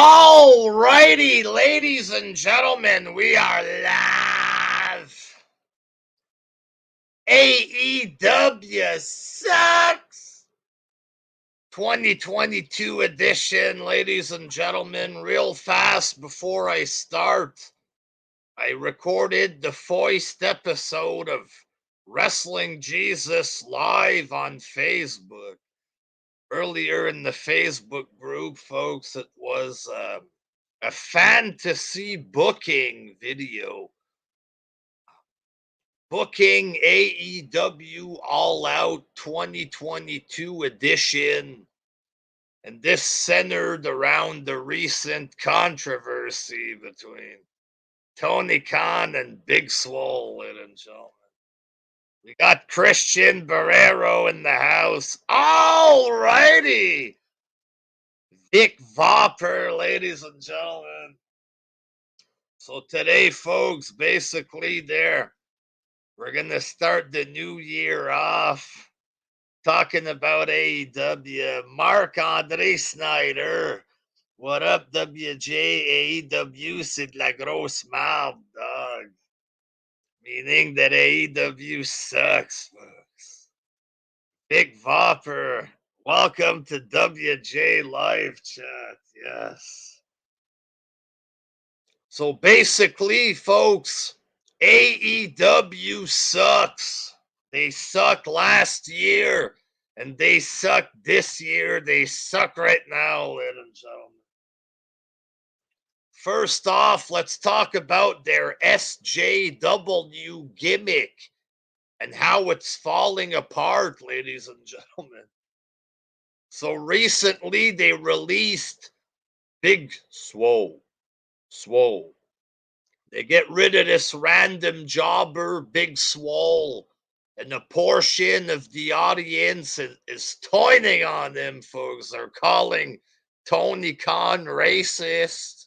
All righty, ladies and gentlemen, we are live. AEW Sucks 2022 edition, ladies and gentlemen. Real fast before I start, I recorded the first episode of Wrestling Jesus live on Facebook. Earlier in the Facebook group, folks, it was a fantasy booking video. Booking AEW All Out 2022 edition. And this centered around the recent controversy between Tony Khan and Big Swole, ladies and gentlemen. We got Christian Barrero in the house. All righty. Vic Vopper, ladies and gentlemen. So today, folks, basically we're going to start the new year off talking about AEW. Marc-André Snyder. What up, WJ? AEW, c'est de la grosse merde, dog. Meaning that AEW sucks, folks. Big Vopper. Welcome to WJ Live Chat. Yes. So basically, folks, AEW sucks. They sucked last year, and they suck this year. They suck right now, ladies and gentlemen. First off, let's talk about their SJW gimmick and how it's falling apart, ladies and gentlemen. So recently, they released Big Swole. They get rid of this random jobber, Big Swole, and a portion of the audience is toying on them, folks. They're calling Tony Khan racist.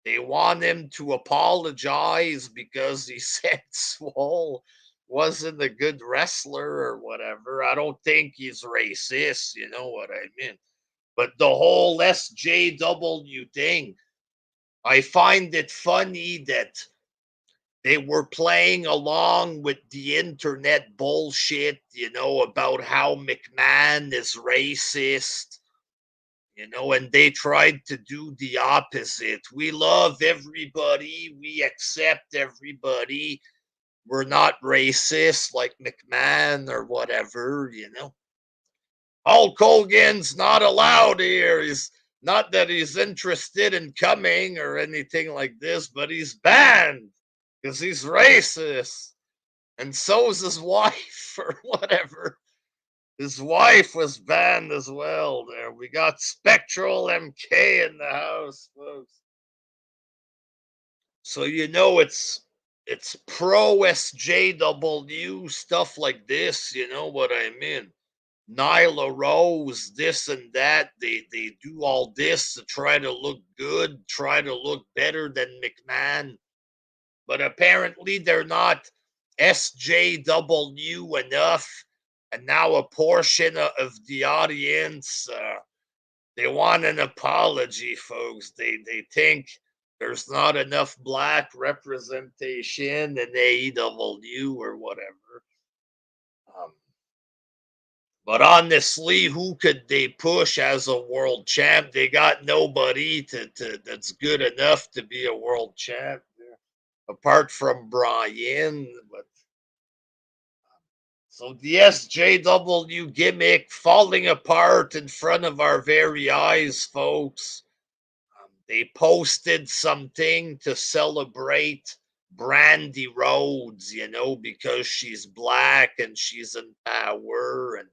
They want him to apologize because he said Swole wasn't a good wrestler or whatever. I don't think he's racist, you know what I mean? But the whole SJW thing, I find it funny that they were playing along with the internet bullshit, about how McMahon is racist, and they tried to do the opposite. We love everybody, we accept everybody. We're not racist like McMahon or whatever. Hulk Hogan's not allowed here. He's not that he's interested in coming or anything like this, but he's banned because he's racist. And so's his wife or whatever. His wife was banned as well there. We got Spectral MK in the house, folks. So it's pro SJW stuff like this, you know what I mean? Nyla Rose, this and that. They do all this to try to look good, try to look better than McMahon. But apparently they're not SJW enough. And now a portion of the audience, they want an apology, folks. They think there's not enough black representation in AEW or whatever. But honestly, who could they push as a world champ? They got nobody that's good enough to be a world champ, apart from Brian. But so the SJW gimmick falling apart in front of our very eyes, folks. They posted something to celebrate Brandy Rhodes, because she's black and she's in power, and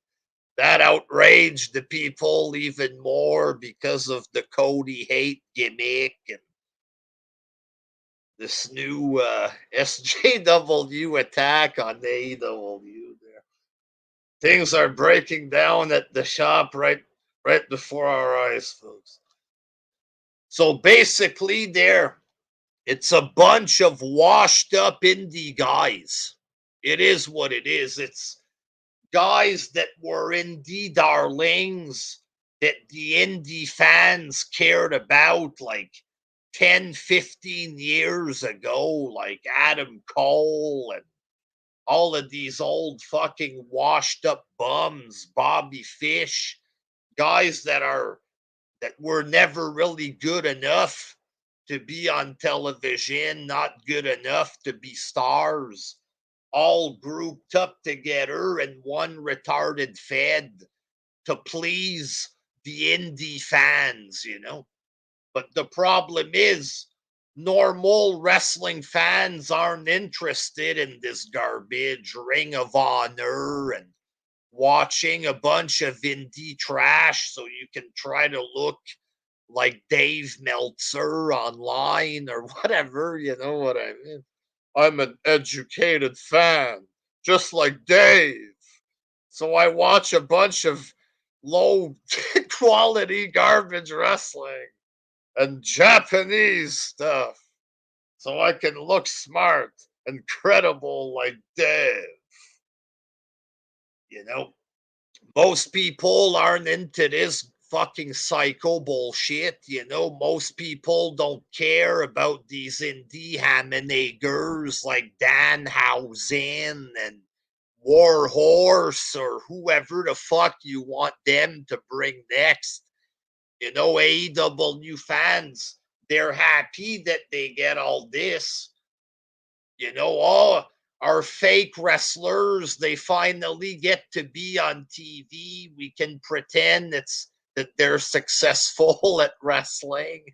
that outraged the people even more because of the Cody hate gimmick and this new SJW attack on AEW. There, things are breaking down at the shop right before our eyes, folks. So basically, it's a bunch of washed up indie guys. It is what it is. It's guys that were indie darlings that the indie fans cared about like 10, 15 years ago, like Adam Cole and all of these old fucking washed up bums, Bobby Fish, guys that were never really good enough to be on television, not good enough to be stars, all grouped up together in one retarded fed to please the indie fans, you know. But the problem is, normal wrestling fans aren't interested in this garbage, Ring of Honor, and watching a bunch of indie trash so you can try to look like Dave Meltzer online or whatever. You know what I mean? I'm an educated fan, just like Dave. So I watch a bunch of low quality garbage wrestling and Japanese stuff so I can look smart and credible like Dave. You know, most people aren't into this fucking psycho bullshit. You know, most people don't care about these indie Hamanagers like Danhausen and Warhorse or whoever the fuck you want them to bring next. You know, AEW fans, they're happy that they get all this. You know, all our fake wrestlers, they finally get to be on TV. We can pretend that they're successful at wrestling.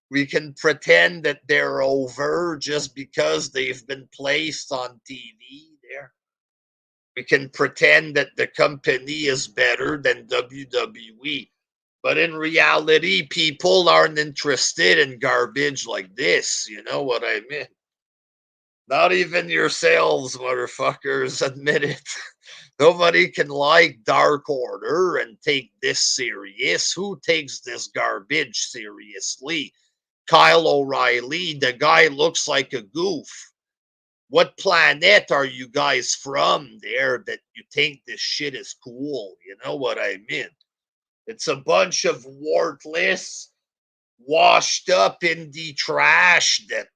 We can pretend that they're over just because they've been placed on TV there. We can pretend that the company is better than WWE. But in reality, people aren't interested in garbage like this. You know what I mean? Not even yourselves, motherfuckers, admit it. Nobody can like Dark Order and take this serious. Who takes this garbage seriously? Kyle O'Reilly, the guy looks like a goof. What planet are you guys from there that you think this shit is cool? You know what I mean? It's a bunch of worthless, washed up indie trash that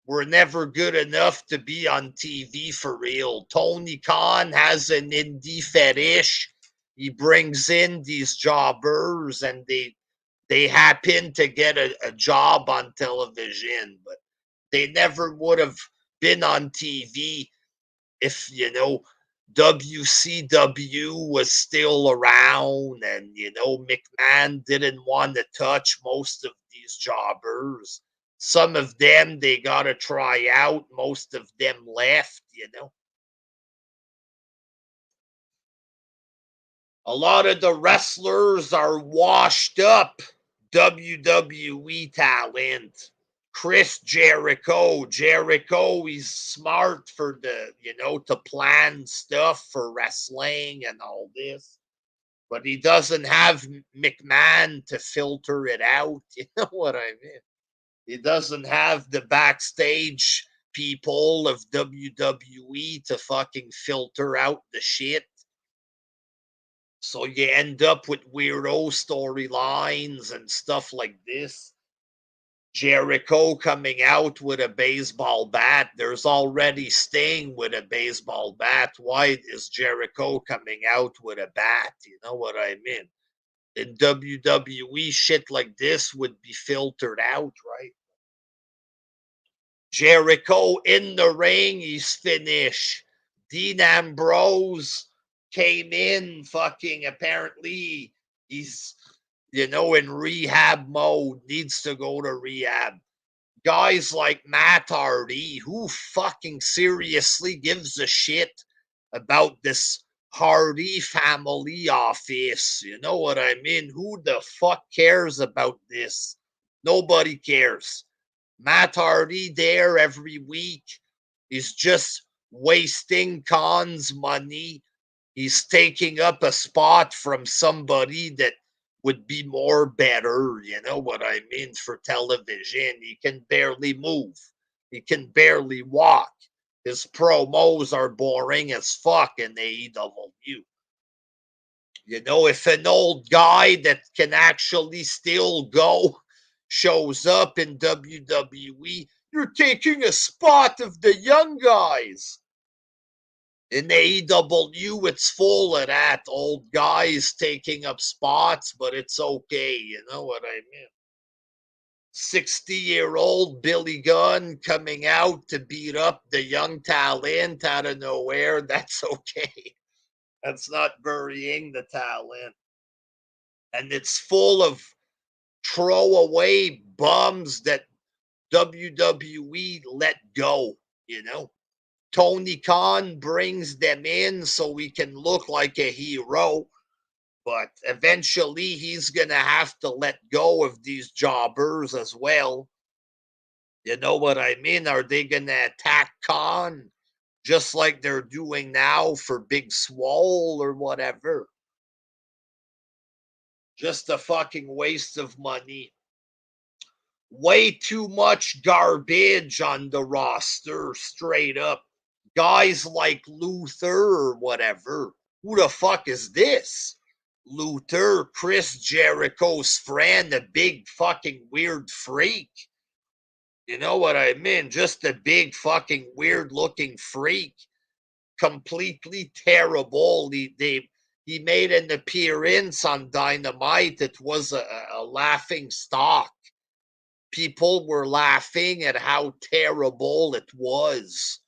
were never good enough to be on TV for real. Tony Khan has an indie fetish. He brings in these jobbers and they happen to get a job on television, but they never would have been on TV if, you know, WCW was still around and, you know, McMahon didn't want to touch most of these jobbers. Some of them they got to try out, most of them left, you know. A lot of the wrestlers are washed up WWE talent. Chris Jericho. Jericho, he's smart for the, you know, to plan stuff for wrestling and all this. But he doesn't have McMahon to filter it out. You know what I mean? He doesn't have the backstage people of WWE to fucking filter out the shit. So you end up with weirdo storylines and stuff like this. Jericho coming out with a baseball bat. There's already Sting with a baseball bat. Why is Jericho coming out with a bat? You know what I mean? In WWE, shit like this would be filtered out, right? Jericho in the ring, he's finished. Dean Ambrose came in, fucking apparently he's, you know, in rehab mode, needs to go to rehab. Guys like Matt Hardy, who fucking seriously gives a shit about this Hardy family office? You know what I mean? Who the fuck cares about this? Nobody cares. Matt Hardy there every week. He's just wasting Khan's money. He's taking up a spot from somebody that would be more better, you know what I mean, for television. He can barely move. He can barely walk. His promos are boring as fuck in AEW. If an old guy that can actually still go shows up in WWE, you're taking a spot of the young guys. In AEW, it's full of that old guys taking up spots, but it's okay. You know what I mean? 60-year-old Billy Gunn coming out to beat up the young talent out of nowhere. That's okay. That's not burying the talent. And it's full of throwaway bums that WWE let go, Tony Khan brings them in so we can look like a hero, but eventually he's going to have to let go of these jobbers as well. You know what I mean? Are they going to attack Khan just like they're doing now for Big Swole or whatever? Just a fucking waste of money. Way too much garbage on the roster, straight up. Guys like Luther or whatever. Who the fuck is this? Luther, Chris Jericho's friend, a big fucking weird freak. You know what I mean? Just a big fucking weird looking freak. Completely terrible. He made an appearance on Dynamite. It was a laughing stock. People were laughing at how terrible it was.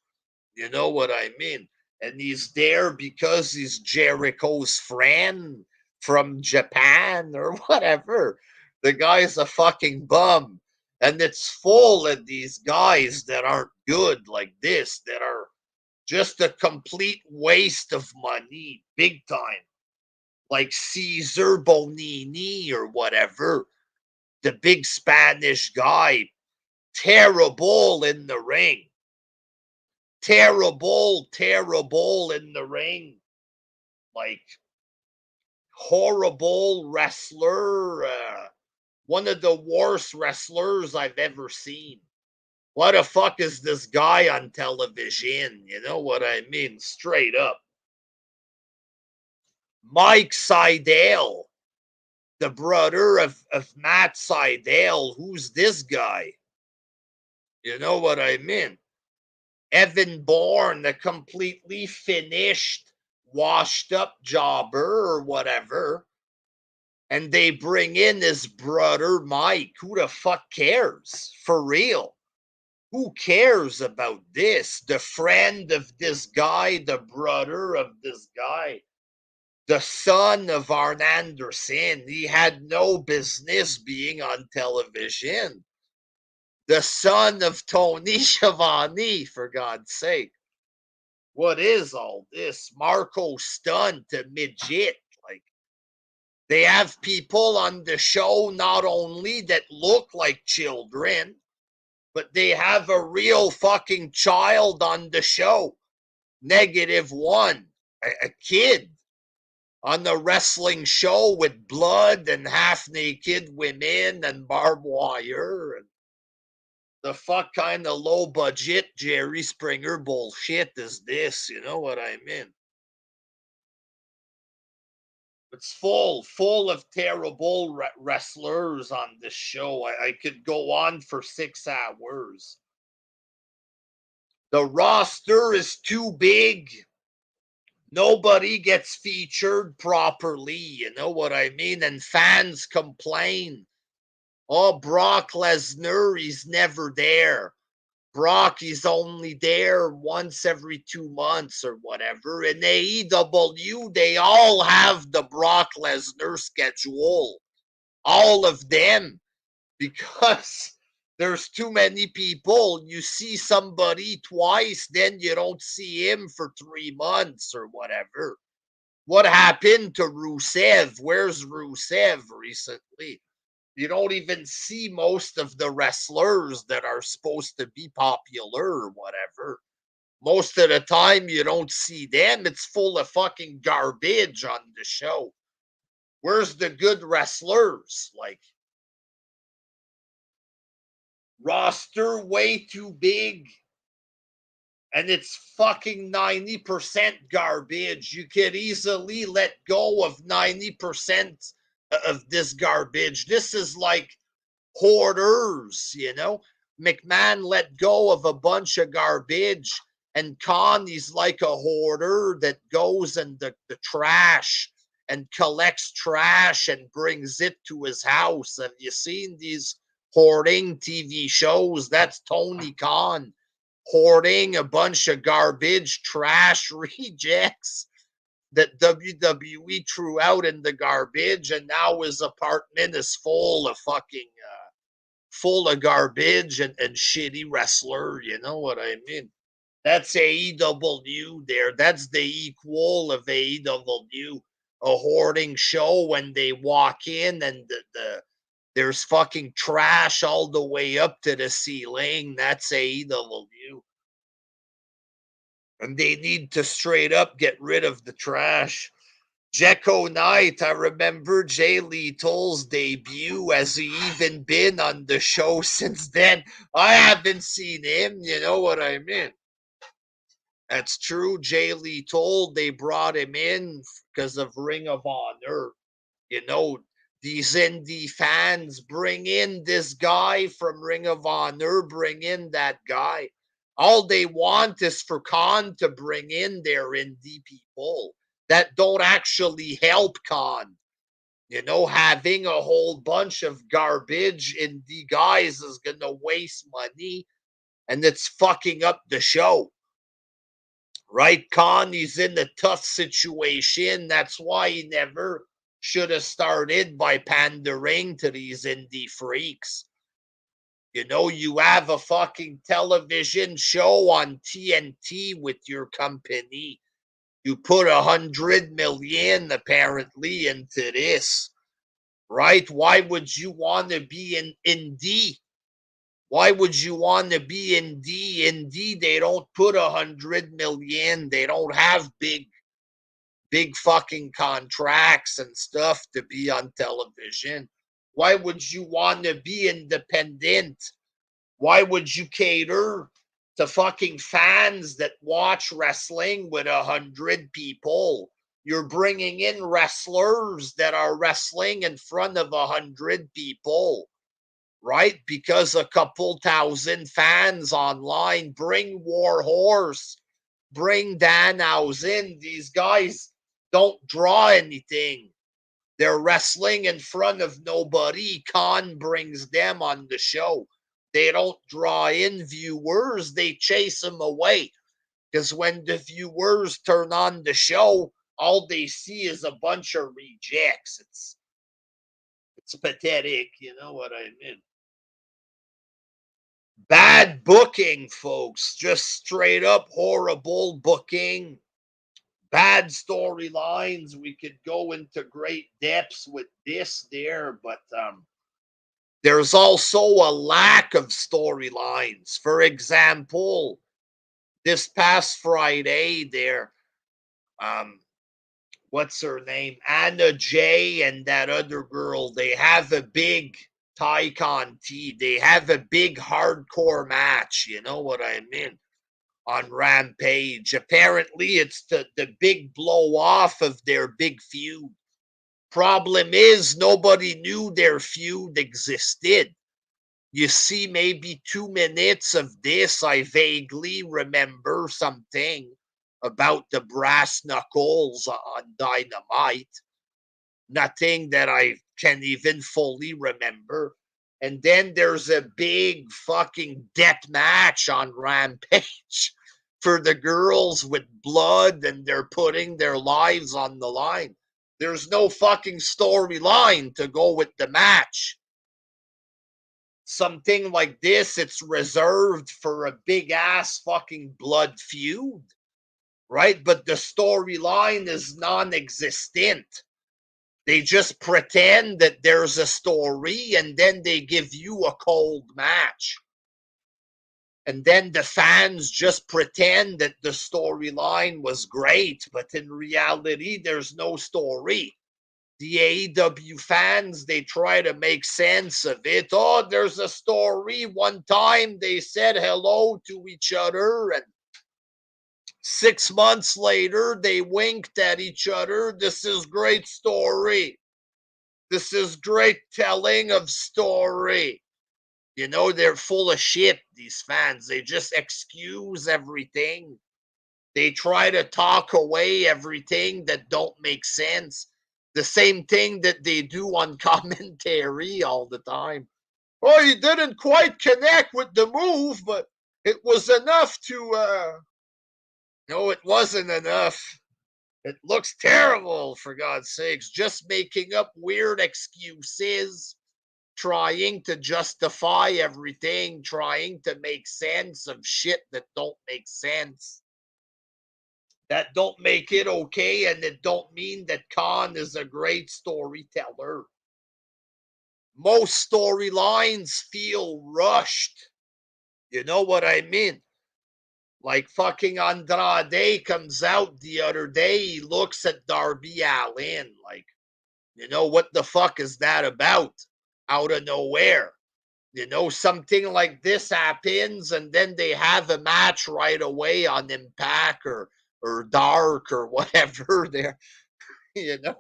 You know what I mean? And he's there because he's Jericho's friend from Japan or whatever. The guy's a fucking bum. And it's full of these guys that aren't good like this, that are just a complete waste of money, big time. Like Caesar Bonini or whatever, the big Spanish guy, terrible in the ring. Terrible in the ring. Like, horrible wrestler. One of the worst wrestlers I've ever seen. What the fuck is this guy on television? You know what I mean? Straight up. Mike Seidel, the brother of Matt Seidel. Who's this guy? You know what I mean? Evan Bourne, a completely finished, washed up jobber or whatever. And they bring in his brother, Mike. Who the fuck cares? For real. Who cares about this? The friend of this guy, the brother of this guy, the son of Arn Anderson. He had no business being on television. The son of Tony Schiavone, for God's sake. What is all this? Marco Stunt, a midget. Like, they have people on the show not only that look like children, but they have a real fucking child on the show. -1, a kid on the wrestling show with blood and half-naked women and barbed wire. And the fuck kind of low-budget Jerry Springer bullshit is this? You know what I mean? It's full of terrible wrestlers on this show. I could go on for 6 hours. The roster is too big. Nobody gets featured properly. You know what I mean? And fans complain. Oh, Brock Lesnar, he's never there. Brock is only there once every 2 months or whatever. In AEW, they all have the Brock Lesnar schedule. All of them. Because there's too many people. You see somebody twice, then you don't see him for 3 months or whatever. What happened to Rusev? Where's Rusev recently? You don't even see most of the wrestlers that are supposed to be popular or whatever. Most of the time, you don't see them. It's full of fucking garbage on the show. Where's the good wrestlers? Like, roster way too big. and it's fucking 90% garbage. You could easily let go of 90% of this garbage. This is like hoarders, you know? McMahon let go of a bunch of garbage, and Connie's like a hoarder that goes in the trash and collects trash and brings it to his house. Have you seen these hoarding TV shows? That's Tony Khan hoarding a bunch of garbage, trash, rejects that WWE threw out in the garbage, and now his apartment is full of fucking full of garbage and shitty wrestler. You know what I mean? That's AEW there. That's the equal of AEW. A hoarding show when they walk in and there's fucking trash all the way up to the ceiling. That's AEW. And they need to straight up get rid of the trash. Jericho Knight, I remember Jay Lethal's debut. Has he even been on the show since then? I haven't seen him, you know what I mean? That's true. Jay Lethal, they brought him in because of Ring of Honor. You know, these indie fans bring in this guy from Ring of Honor, bring in that guy. All they want is for Khan to bring in their indie people that don't actually help Khan. You know, having a whole bunch of garbage indie guys is going to waste money, and it's fucking up the show. Right? Khan, he's in a tough situation. That's why he never should have started by pandering to these indie freaks. You know, you have a fucking television show on TNT with your company. You put 100 million apparently into this, right? Why would you want to be in indie? Why would you want to be in D? In D, they don't put 100 million. They don't have big fucking contracts and stuff to be on television. Why would you want to be independent? Why would you cater to fucking fans that watch wrestling with 100 people? You're bringing in wrestlers that are wrestling in front of 100 people, right? Because a couple thousand fans online. Bring Warhorse, bring Danhausen. These guys don't draw anything. They're wrestling in front of nobody. Khan brings them on the show. They don't draw in viewers, they chase them away. Because when the viewers turn on the show, all they see is a bunch of rejects. It's pathetic, you know what I mean? Bad booking, folks. Just straight up horrible booking. Bad storylines. We could go into great depths with this there, but there's also a lack of storylines. For example, this past Friday there, um, what's her name? Anna Jay and that other girl, they have a big Tycon T. They have a big hardcore match. You know what I mean? On Rampage. Apparently, it's the big blow off of their big feud. Problem is, nobody knew their feud existed. You see, maybe 2 minutes of this, I vaguely remember something about the brass knuckles on Dynamite. Nothing that I can even fully remember. And then there's a big fucking death match on Rampage for the girls with blood, and they're putting their lives on the line. There's no fucking storyline to go with the match. Something like this, it's reserved for a big ass fucking blood feud, right? But the storyline is non existent. They just pretend that there's a story, and then they give you a cold match. And then the fans just pretend that the storyline was great, but in reality, there's no story. The AEW fans, they try to make sense of it. Oh, there's a story. One time they said hello to each other, and 6 months later, they winked at each other. This is great story. This is great telling of story. You know, they're full of shit, these fans. They just excuse everything. They try to talk away everything that don't make sense. The same thing that they do on commentary all the time. Oh, you didn't quite connect with the move, but it was enough to no, it wasn't enough. It looks terrible, for God's sakes. Just making up weird excuses, trying to justify everything, trying to make sense of shit that don't make sense. That don't make it okay, and it don't mean that Khan is a great storyteller. Most storylines feel rushed. You know what I mean? Like fucking Andrade comes out the other day, he looks at Darby Allin like, you know, what the fuck is that about? Out of nowhere. You know, something like this happens, and then they have a match right away on Impact or Dark or whatever there. You know,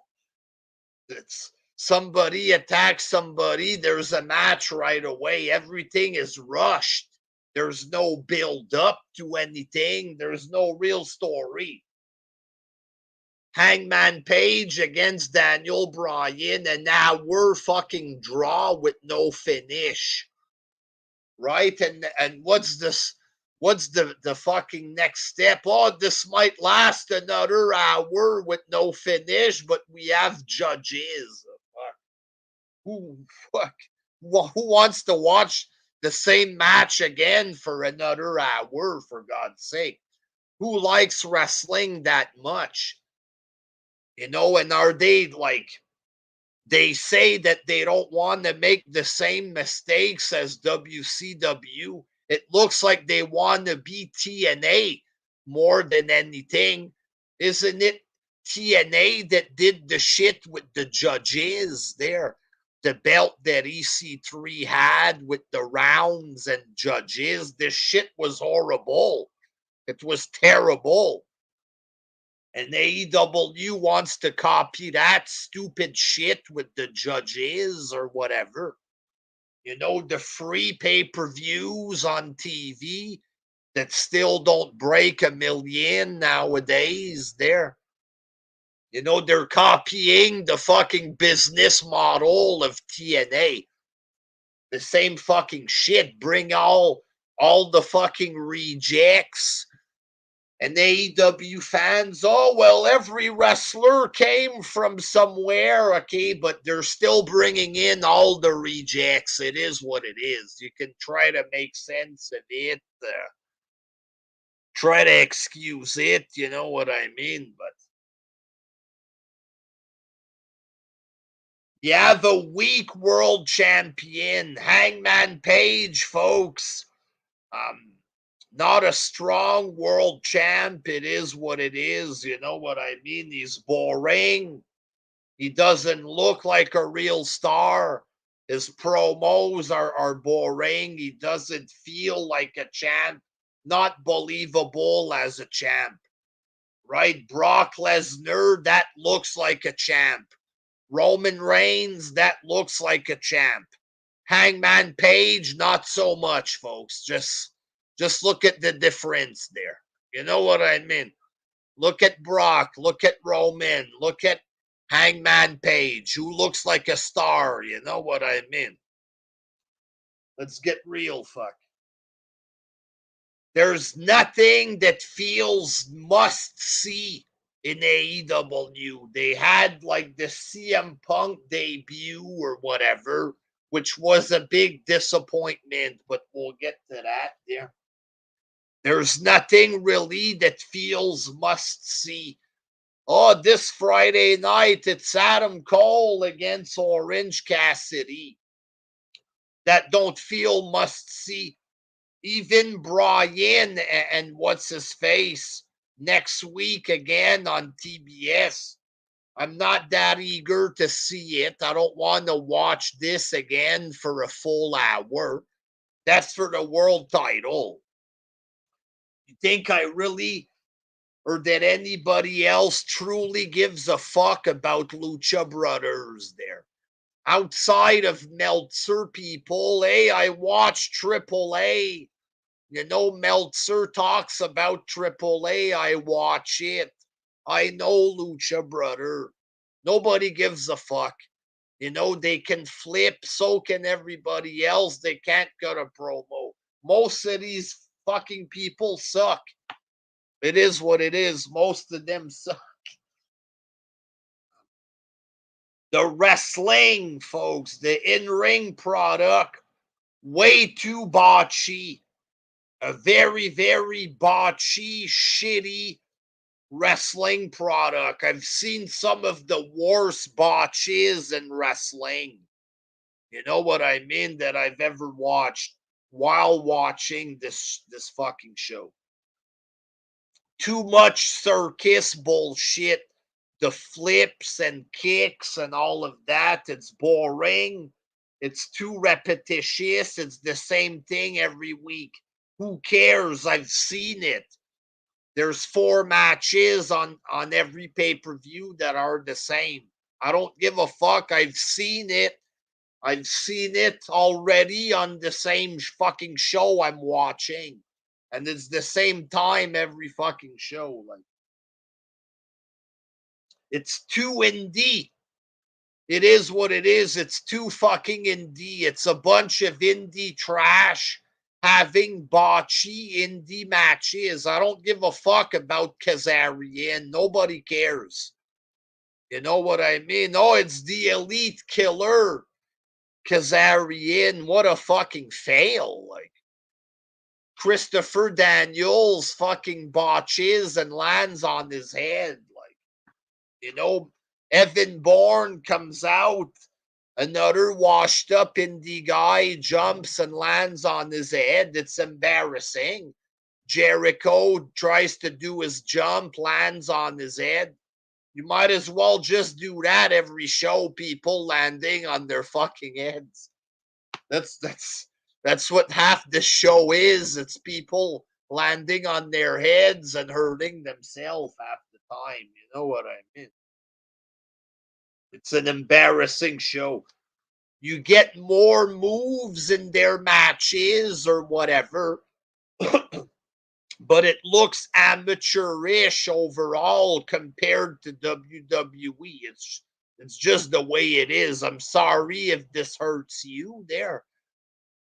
it's somebody attacks somebody, there's a match right away. Everything is rushed. There's no build up to anything. There's no real story. Hangman Page against Daniel Bryan, and now we're fucking draw with no finish. Right? And what's this? What's the fucking next step? Oh, this might last another hour with no finish, but we have judges. Fuck. Who fuck? Who wants to watch the same match again for another hour? For God's sake, who likes wrestling that much? You know, and are they like? They say that they don't want to make the same mistakes as WCW. It looks like they want to be TNA more than anything. Isn't it TNA that did the shit with the judges there? The belt that EC3 had with the rounds and judges. This shit was horrible. It was terrible. And AEW wants to copy that stupid shit with the judges or whatever. You know, the free pay-per-views on TV that still don't break 1 million nowadays. You know, they're copying the fucking business model of TNA. The same fucking shit. Bring all the fucking rejects. And AEW fans, oh, well, every wrestler came from somewhere, okay, but they're still bringing in all the rejects. It is what it is. You can try to make sense of it, try to excuse it, you know what I mean? But you have a weak world champion, Hangman Page, folks. Um, Not a strong world champ. It is what it is. You know what I mean? He's boring. He doesn't look like a real star. His promos are boring. He doesn't feel like a champ. Not believable as a champ. Right? Brock Lesnar, that looks like a champ. Roman Reigns, that looks like a champ. Hangman Page, not so much, folks. Just look at the difference there. You know what I mean? Look at Brock, look at Roman, look at Hangman Page, who looks like a star. You know what I mean? Let's get real, fuck. There's nothing that feels must see in AEW. They had like the CM Punk debut or whatever, which was a big disappointment, but we'll get to that there. There's nothing really that feels must see. Oh, this Friday night, it's Adam Cole against Orange Cassidy. That don't feel must see. Even Brian and what's his face next week again on TBS. I'm not that eager to see it. I don't want to watch this again for a full hour. That's for the world title. You think I really or that anybody else truly gives a fuck about Lucha Brothers there. Outside of Meltzer, people, hey, I watch AAA. You know, Meltzer talks about AAA. I watch it. I know Lucha Brother. Nobody gives a fuck. You know, they can flip, so can everybody else. They can't cut a promo. Most of these fucking people suck. It is what it is. Most of them suck. The wrestling, folks, the in-ring product, way too botchy. A very, very botchy, shitty wrestling product. I've seen some of the worst botches in wrestling. You know what I mean? That I've ever watched while watching this fucking show. Too much circus bullshit. The flips and kicks and all of that. It's boring. It's too repetitious. It's the same thing every week. Who cares? I've seen it. There's 4 matches on every pay-per-view that are the same. I don't give a fuck. I've seen it. I've seen it already on the same fucking show I'm watching. And it's the same time every fucking show. Like, it's too indie. It is what it is. It's too fucking indie. It's a bunch of indie trash having botchy indie matches. I don't give a fuck about Kazarian. Nobody cares. You know what I mean? Oh, it's the elite killer. Kazarian. What a fucking fail. Like, Christopher Daniels fucking botches and lands on his head. Like, you know, Evan Bourne comes out. Another washed up indie guy jumps and lands on his head. It's embarrassing. Jericho tries to do his jump, lands on his head. You might as well just do that every show, people landing on their fucking heads. That's what half the show is. It's people landing on their heads and hurting themselves half the time. You know what I mean? It's an embarrassing show. You get more moves in their matches or whatever, but it looks amateurish overall compared to WWE. It's just the way it is. I'm sorry if this hurts you there.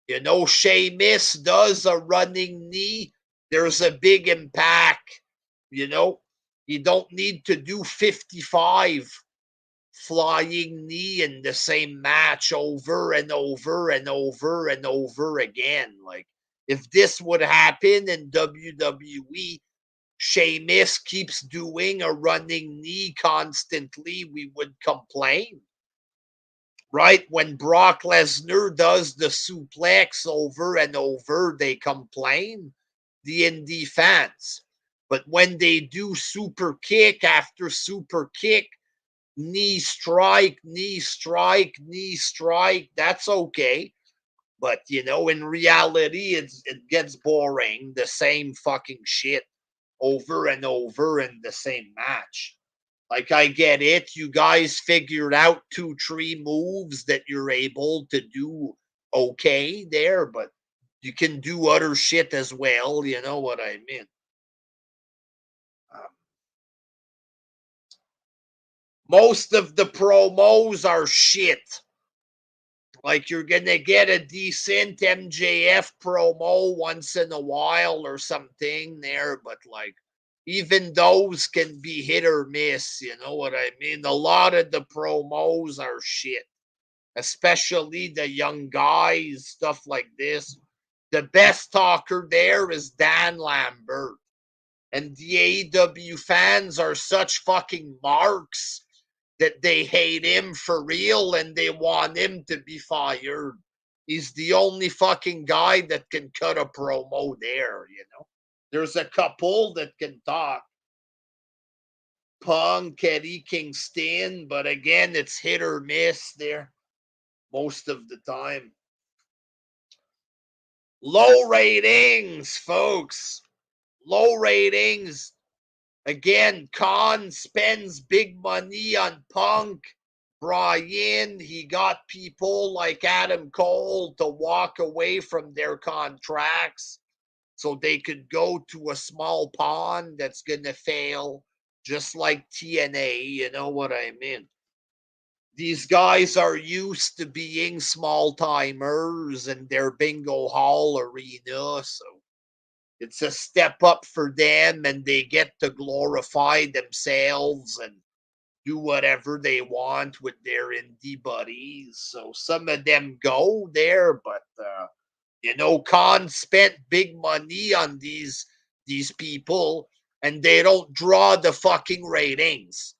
You know, Sheamus does a running knee. There's a big impact. You know, you don't need to do 55 flying knee in the same match over and over and over and over again. Like, if this would happen in WWE, Sheamus keeps doing a running knee constantly, we would complain. Right? When Brock Lesnar does the suplex over and over, they complain, the indie fans. But when they do super kick after super kick, knee strike, knee strike, knee strike, that's okay. But, you know, in reality, it gets boring. The same fucking shit over and over in the same match. Like, I get it. You guys figured out 2-3 moves that you're able to do okay there, but you can do other shit as well. You know what I mean? Um, most of the promos are shit. Like, you're going to get a decent MJF promo once in a while or something there, but like, even those can be hit or miss. You know what I mean? A lot of the promos are shit, especially the young guys, stuff like this. The best talker there is Dan Lambert. And the AEW fans are such fucking marks that they hate him for real and they want him to be fired. He's the only fucking guy that can cut a promo there, you know. There's a couple that can talk. Punk, Eddie Kingston, but again, it's hit or miss there most of the time. Low ratings, folks. Low ratings. Again, Khan spends big money on Punk. Brian, he got people like Adam Cole to walk away from their contracts so they could go to a small pond that's going to fail, just like TNA. You know what I mean? These guys are used to being small timers in their bingo hall arena. So it's a step up for them, and they get to glorify themselves and do whatever they want with their indie buddies. So some of them go there, but Khan spent big money on these people, and they don't draw the fucking ratings.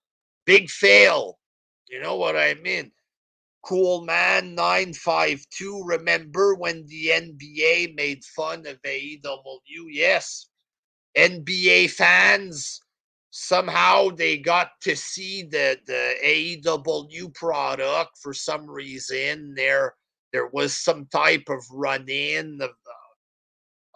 Big fail. You know what I mean? Cool Man 952. Remember when the NBA made fun of AEW? Yes. NBA fans, somehow they got to see the AEW product for some reason. There was some type of run-in of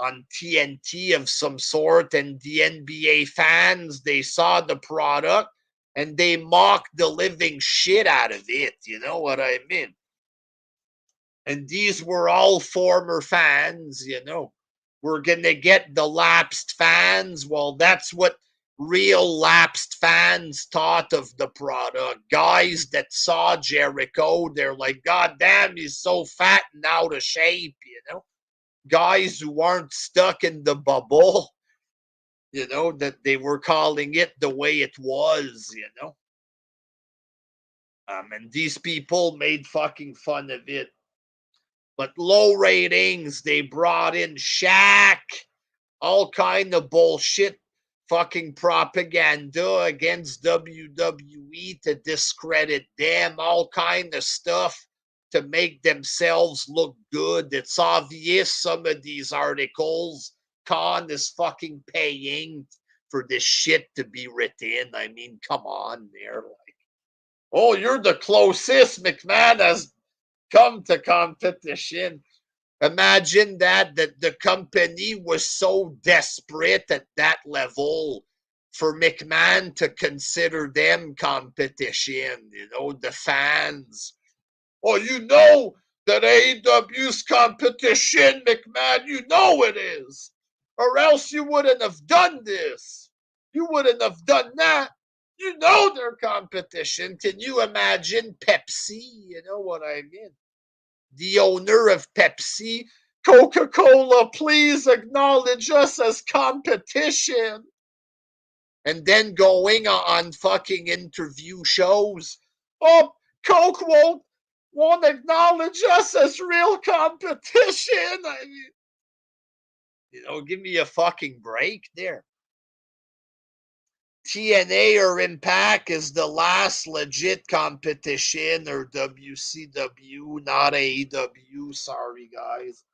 on TNT of some sort, and the NBA fans, they saw the product and they mocked the living shit out of it. You know what I mean? And these were all former fans. We're going to get the lapsed fans. Well, that's what real lapsed fans thought of the product. Guys that saw Jericho, they're like, God damn, he's so fat and out of shape. Guys who aren't stuck in the bubble, that they were calling it the way it was. And these people made fucking fun of it. But low ratings, they brought in Shaq, all kind of bullshit fucking propaganda against WWE to discredit them, all kind of stuff to make themselves look good. It's obvious some of these articles, Khan is fucking paying for this shit to be written. I mean, come on, they're like, oh, you're the closest McMahon has come to competition. Imagine that the company was so desperate at that level for McMahon to consider them competition, the fans. Oh, that AEW's competition, McMahon, it is. Or else you wouldn't have done this. You wouldn't have done that. Their competition. Can you imagine Pepsi? You know what I mean? The owner of Pepsi, Coca-Cola, please acknowledge us as competition. And then going on fucking interview shows. Oh, Coke won't acknowledge us as real competition. I mean, give me a fucking break there. TNA or Impact is the last legit competition, or WCW, not AEW. Sorry, guys.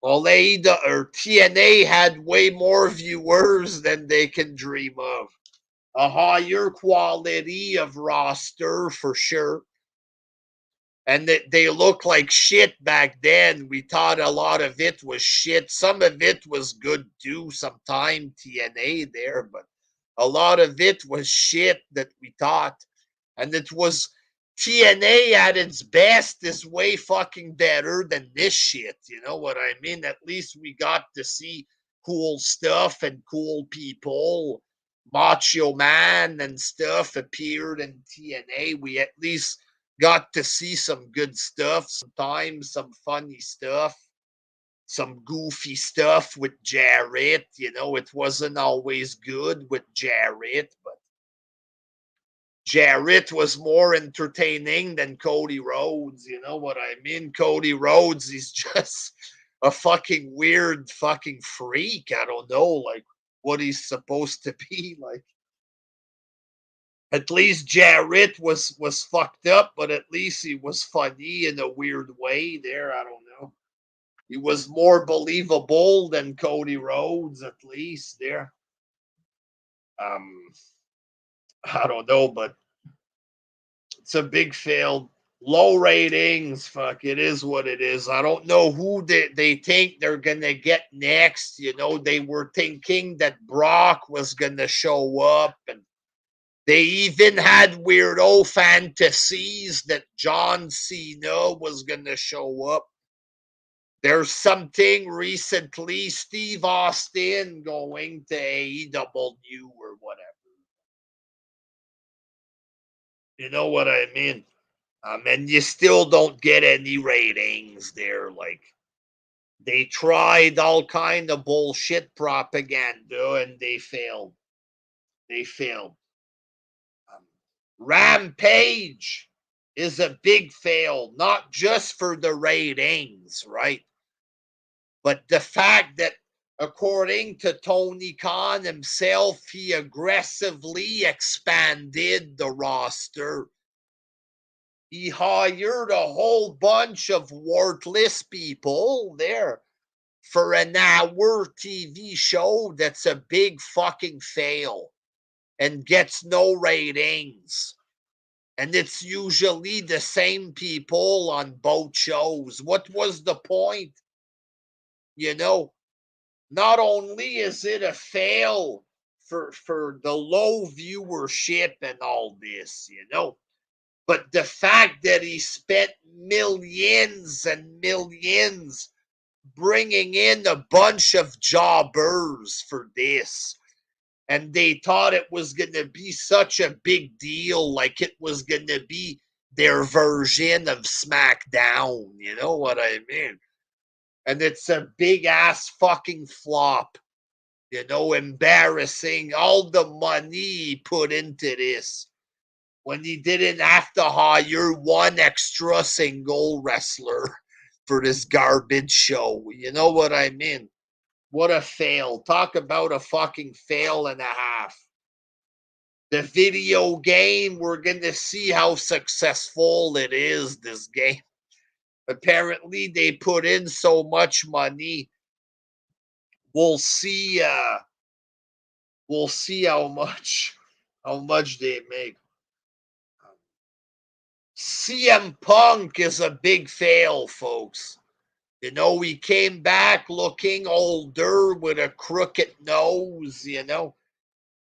Well, or TNA had way more viewers than they can dream of. A higher quality of roster for sure. And they look like shit back then. We thought a lot of it was shit. Some of it was good too, sometime TNA there, but a lot of it was shit that we thought. And it was TNA at its best is way fucking better than this shit. You know what I mean? At least we got to see cool stuff and cool people. Macho Man and stuff appeared in TNA. We at least got to see some good stuff, sometimes some funny stuff, some goofy stuff with Jarrett. It wasn't always good with Jarrett, but Jarrett was more entertaining than Cody Rhodes. You know what I mean? Cody Rhodes, he's just a fucking weird fucking freak. I don't know, like, what he's supposed to be. Like, at least Jarrett was fucked up, but at least he was funny in a weird way there. I don't know. He was more believable than Cody Rhodes, at least there. I don't know, but it's a big fail. Low ratings. Fuck, it is what it is. I don't know who they think they're going to get next. You know, they were thinking that Brock was going to show up, and they even had weirdo fantasies that John Cena was going to show up. There's something recently, Steve Austin going to AEW or whatever. You know what I mean? And you still don't get any ratings there. Like, they tried all kind of bullshit propaganda and they failed. They failed. Um, Rampage is a big fail, not just for the ratings, right? But the fact that, according to Tony Khan himself, he aggressively expanded the roster. He hired a whole bunch of worthless people there for an hour TV show that's a big fucking fail and gets no ratings. And it's usually the same people on both shows. What was the point? You know, not only is it a fail for the low viewership and all this, you know, but the fact that he spent millions and millions bringing in a bunch of jobbers for this, and they thought it was going to be such a big deal, like it was going to be their version of SmackDown. You know what I mean? And it's a big ass fucking flop. You know, embarrassing. All the money he put into this when he didn't have to hire one extra single wrestler for this garbage show. You know what I mean? What a fail. Talk about a fucking fail and a half. The video game, we're going to see how successful it is, this game. Apparently, they put in so much money. We'll see. We'll see how much they make. CM Punk is a big fail, folks. You know, he came back looking older with a crooked nose, you know.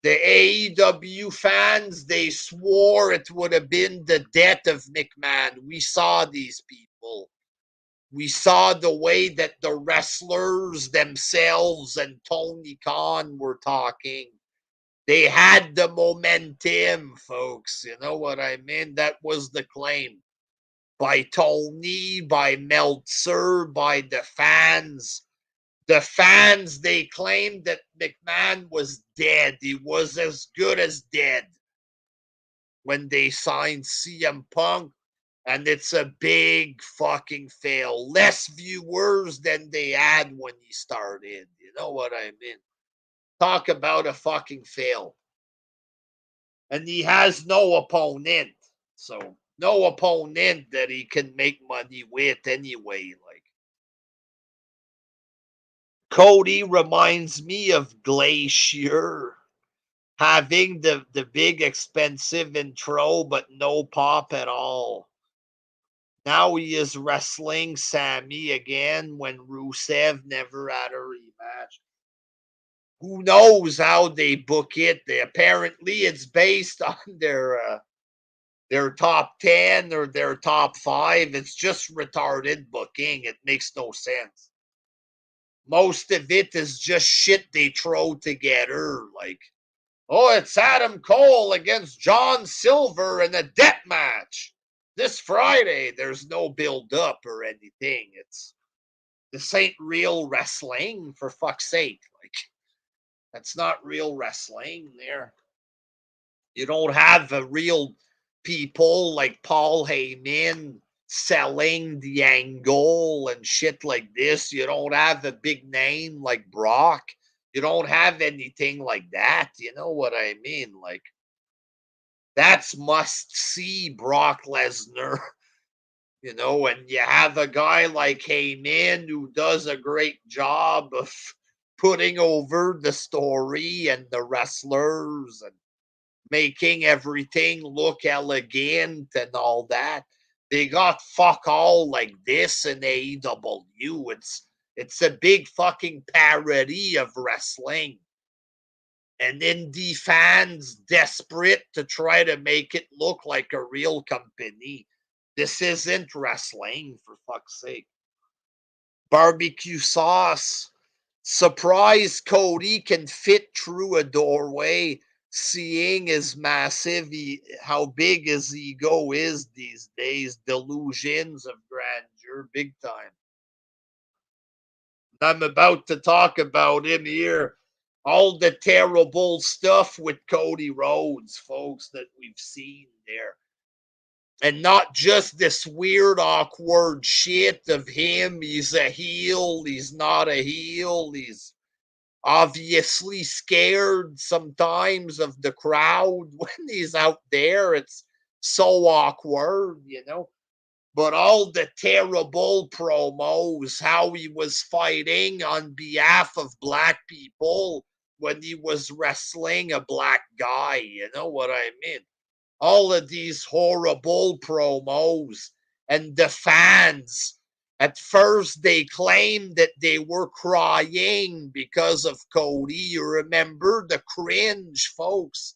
The AEW fans, they swore it would have been the death of McMahon. We saw these people. We saw the way that the wrestlers themselves and Tony Khan were talking. They had the momentum, folks. You know what I mean? That was the claim by Tony, by Meltzer, by the fans. The fans, they claimed that McMahon was dead. He was as good as dead when they signed CM Punk. And it's a big fucking fail. Less viewers than they had when he started. You know what I mean? Talk about a fucking fail. And he has no opponent. So, no opponent that he can make money with anyway. Like, Cody reminds me of Glacier having the big expensive intro but no pop at all. Now he is wrestling Sammy again when Rusev never had a rematch. Who knows how they book it? Apparently it's based on their top 10 or their top 5. It's just retarded booking. It makes no sense. Most of it is just shit they throw together. Like, oh, it's Adam Cole against John Silver in a death match this Friday. There's no build up or anything. This ain't real wrestling, for fuck's sake. Like, that's not real wrestling there. You don't have a real people like Paul Heyman selling the angle and shit like this. You don't have a big name like Brock. You don't have anything like that. You know what I mean? Like, that's must see Brock Lesnar, you know, and you have a guy like Heyman who does a great job of putting over the story and the wrestlers and making everything look elegant and all that. They got fuck all like this in AEW. It's a big fucking parody of wrestling. And indie fans desperate to try to make it look like a real company. This isn't wrestling, for fuck's sake. Barbecue sauce. Surprise Cody can fit through a doorway, seeing his massive, how big his ego is these days. Delusions of grandeur, big time. I'm about to talk about him here. All the terrible stuff with Cody Rhodes, folks, that we've seen there. And not just this weird, awkward shit of him. He's a heel. He's not a heel. He's obviously scared sometimes of the crowd when he's out there. It's so awkward, you know. But all the terrible promos, how he was fighting on behalf of black people when he was wrestling a black guy, you know what I mean? All of these horrible promos, and the fans. At first, they claimed that they were crying because of Cody. You remember the cringe, folks,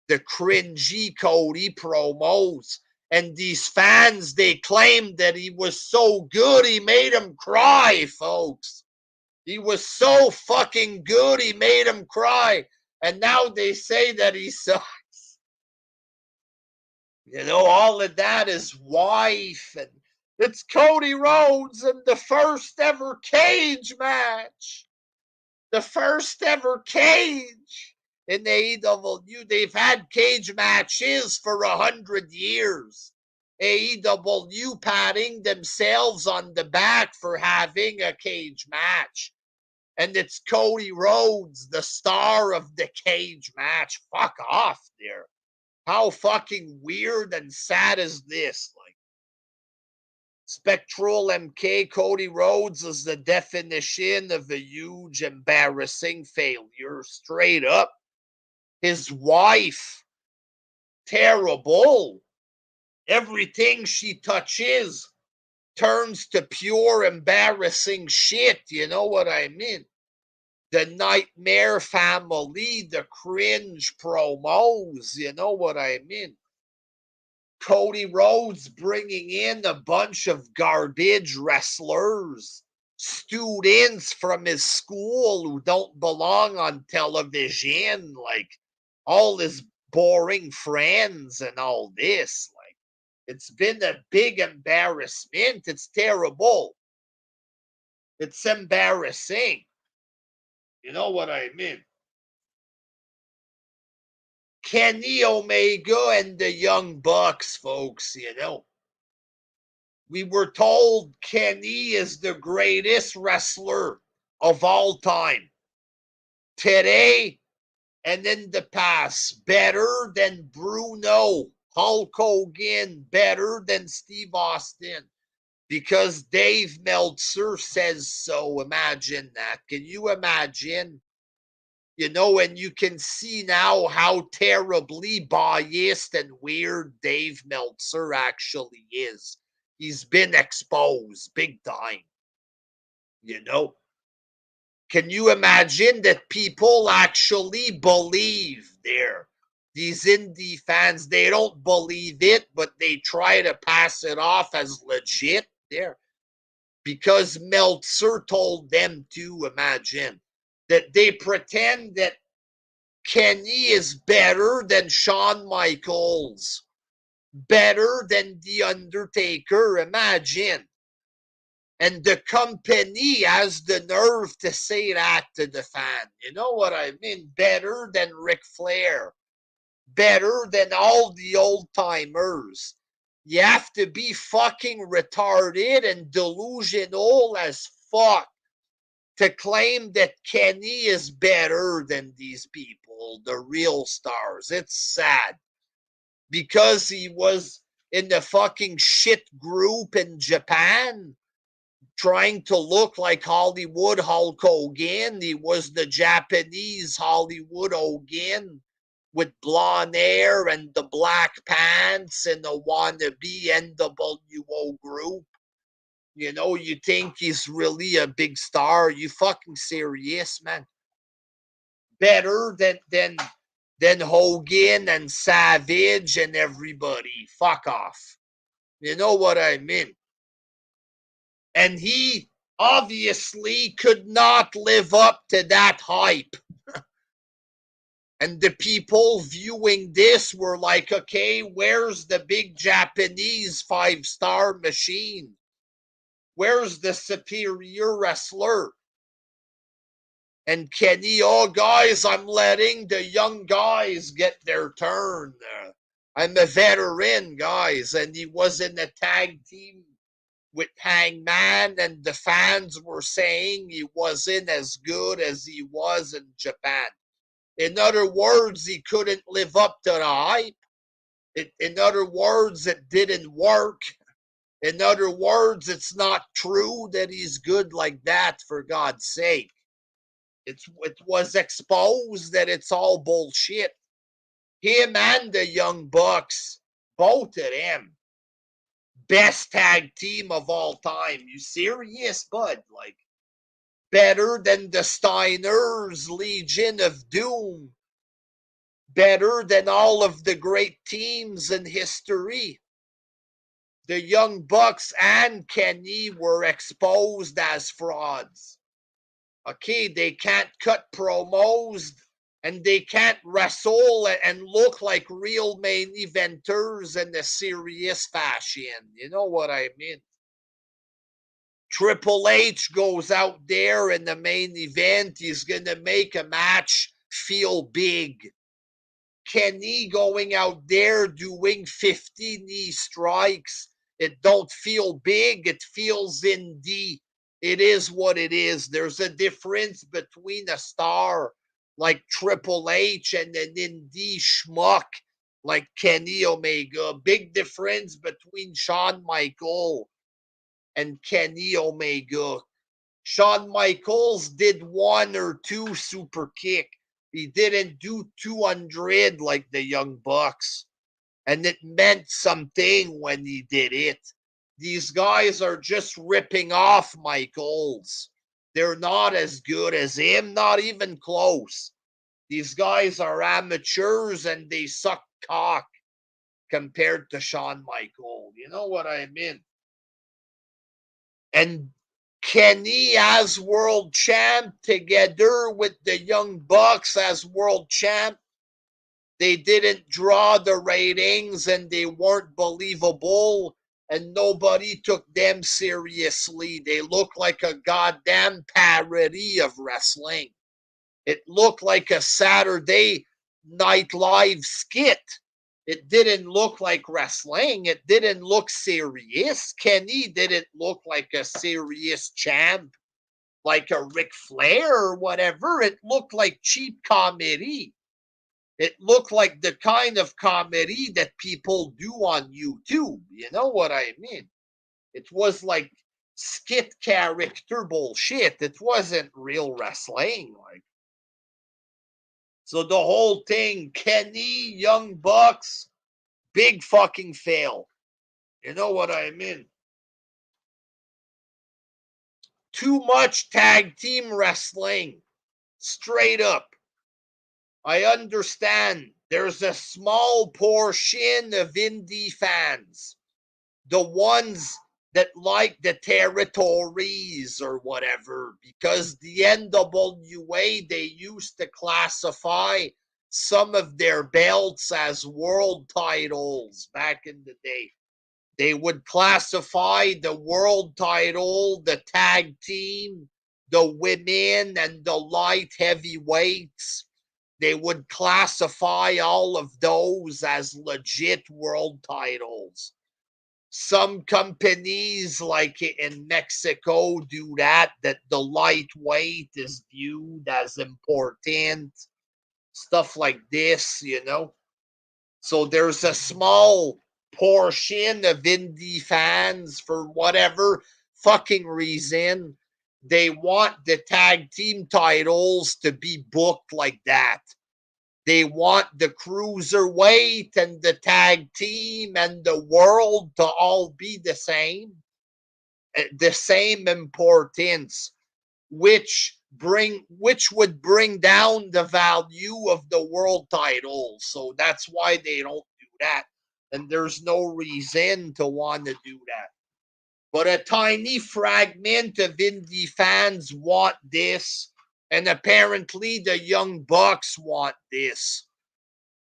the cringy Cody promos. And these fans, they claimed that he was so good, he made them cry, folks. He was so fucking good, he made them cry. And now they say that he sucks. You know, all of that is wife, and it's Cody Rhodes in the first ever cage match. The first ever cage in the AEW. They've had cage matches for 100 years. AEW patting themselves on the back for having a cage match. And it's Cody Rhodes, the star of the cage match. Fuck off there. How fucking weird and sad is this? Like, Spectral MK Cody Rhodes is the definition of a huge, embarrassing failure. Straight up. His wife, terrible. Everything she touches turns to pure, embarrassing shit. You know what I mean? The Nightmare Family, the cringe promos. You know what I mean? Cody Rhodes bringing in a bunch of garbage wrestlers, students from his school who don't belong on television, like all his boring friends and all this. Like, it's been a big embarrassment. It's terrible. It's embarrassing. You know what I mean? Kenny Omega and the Young Bucks, folks, you know. We were told Kenny is the greatest wrestler of all time. Today and in the past, better than Bruno, Hulk Hogan, better than Steve Austin, because Dave Meltzer says so. Imagine that. Can you imagine? You know, and you can see now how terribly biased and weird Dave Meltzer actually is. He's been exposed big time. You know, can you imagine that people actually believe there? These indie fans, they don't believe it, but they try to pass it off as legit there because Meltzer told them to. Imagine that they pretend that Kenny is better than Shawn Michaels, better than The Undertaker. Imagine. And the company has the nerve to say that to the fan. You know what I mean? Better than Ric Flair. Better than all the old timers. You have to be fucking retarded and delusional as fuck to claim that Kenny is better than these people, the real stars. It's sad. Because he was in the fucking shit group in Japan, trying to look like Hollywood Hulk Hogan. He was the Japanese Hollywood Hogan with blonde hair and the black pants and the wannabe NWO group. You know, you think he's really a big star. You fucking serious, man? Better than Hogan and Savage and everybody. Fuck off. You know what I mean? And he obviously could not live up to that hype. And the people viewing this were like, okay, where's the big Japanese 5-star machine? Where's the superior wrestler? And Kenny, oh, guys, I'm letting the young guys get their turn. I'm a veteran, guys. And he was in a tag team with Hangman, and the fans were saying he wasn't as good as he was in Japan. In other words, he couldn't live up to the hype. In other words, it didn't work. In other words, it's not true that he's good like that, for God's sake. It was exposed that it's all bullshit. Him and the Young Bucks, both of them, best tag team of all time. You serious, bud? Like, better than the Steiners, Legion of Doom. Better than all of the great teams in history. The Young Bucks and Kenny were exposed as frauds. Okay, they can't cut promos and they can't wrestle and look like real main eventers in a serious fashion. You know what I mean? Triple H goes out there in the main event. He's going to make a match feel big. Kenny going out there doing 50 knee strikes. It don't feel big. It feels indie. It is what it is. There's a difference between a star like Triple H and an indie schmuck like Kenny Omega. Big difference between Shawn Michaels and Kenny Omega. Shawn Michaels did 1 or 2 super kick. He didn't do 200 like the Young Bucks. And it meant something when he did it. These guys are just ripping off Michaels. They're not as good as him, not even close. These guys are amateurs and they suck cock compared to Shawn Michaels. You know what I mean? And Kenny as world champ together with the Young Bucks as world champ, they didn't draw the ratings and they weren't believable and nobody took them seriously. They looked like a goddamn parody of wrestling. It looked like a Saturday Night Live skit. It didn't look like wrestling. It didn't look serious. Kenny didn't look like a serious champ, like a Ric Flair or whatever. It looked like cheap comedy. It looked like the kind of comedy that people do on YouTube. You know what I mean? It was like skit character bullshit. It wasn't real wrestling. Like, so the whole thing, Kenny, Young Bucks, big fucking fail. You know what I mean? Too much tag team wrestling. Straight up. I understand there's a small portion of indie fans, the ones that like the territories or whatever, because the NWA, they used to classify some of their belts as world titles back in the day. They would classify the world title, the tag team, the women, and the light heavyweights. They would classify all of those as legit world titles. Some companies, like in Mexico, do that the lightweight is viewed as important. Stuff like this, you know. So there's a small portion of indie fans, for whatever fucking reason, they want the tag team titles to be booked like that. They want the cruiserweight and the tag team and the world to all be the same importance, which would bring down the value of the world title. So that's why they don't do that. And there's no reason to want to do that. But a tiny fragment of indie fans want this. And apparently the Young Bucks want this.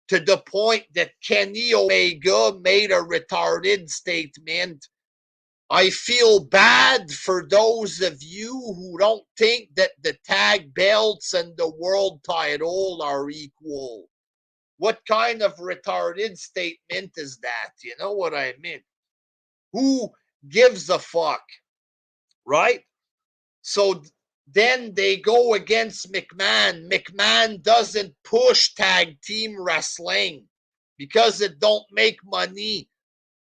To the point that Kenny Omega made a retarded statement. I feel bad for those of you who don't think that the tag belts and the world title are equal. What kind of retarded statement is that? You know what I mean? Who gives a fuck? Right? So then they go against McMahon. McMahon doesn't push tag team wrestling because it don't make money.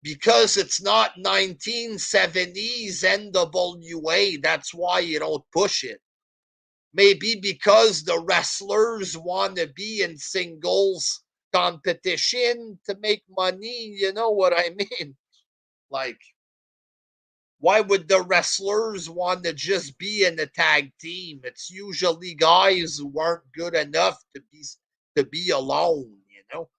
Because it's not 1970s NWA. That's why you don't push it. Maybe because the wrestlers want to be in singles competition to make money. You know what I mean? Like, why would the wrestlers want to just be in a tag team? It's usually guys who aren't good enough to be alone, you know?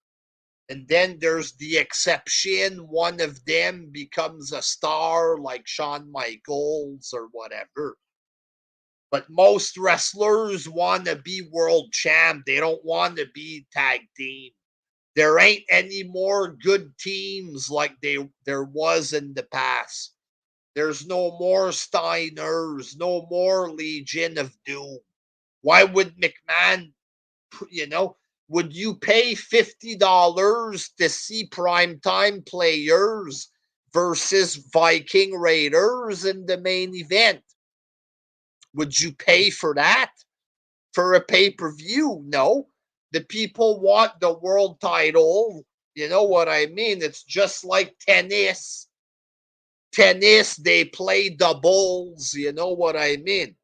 And then there's the exception. One of them becomes a star like Shawn Michaels or whatever. But most wrestlers want to be world champ. They don't want to be tag team. There ain't any more good teams like there was in the past. There's no more Steiners, no more Legion of Doom. Why would McMahon, would you pay $50 to see primetime players versus Viking Raiders in the main event? Would you pay for that for a pay-per-view? No. The people want the world title. You know what I mean? It's just like tennis. Tennis, they play doubles. You know what I mean?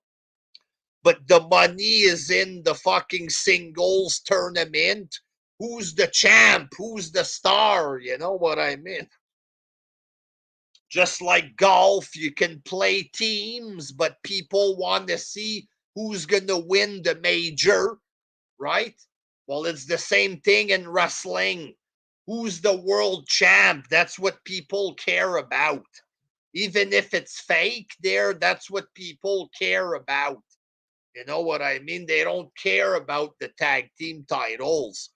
But the money is in the fucking singles tournament. Who's the champ? Who's the star? You know what I mean? Just like golf, you can play teams, but people want to see who's going to win the major, right? Well, it's the same thing in wrestling. Who's the world champ? That's what people care about. Even if it's fake that's what people care about. You know what I mean? They don't care about the tag team titles.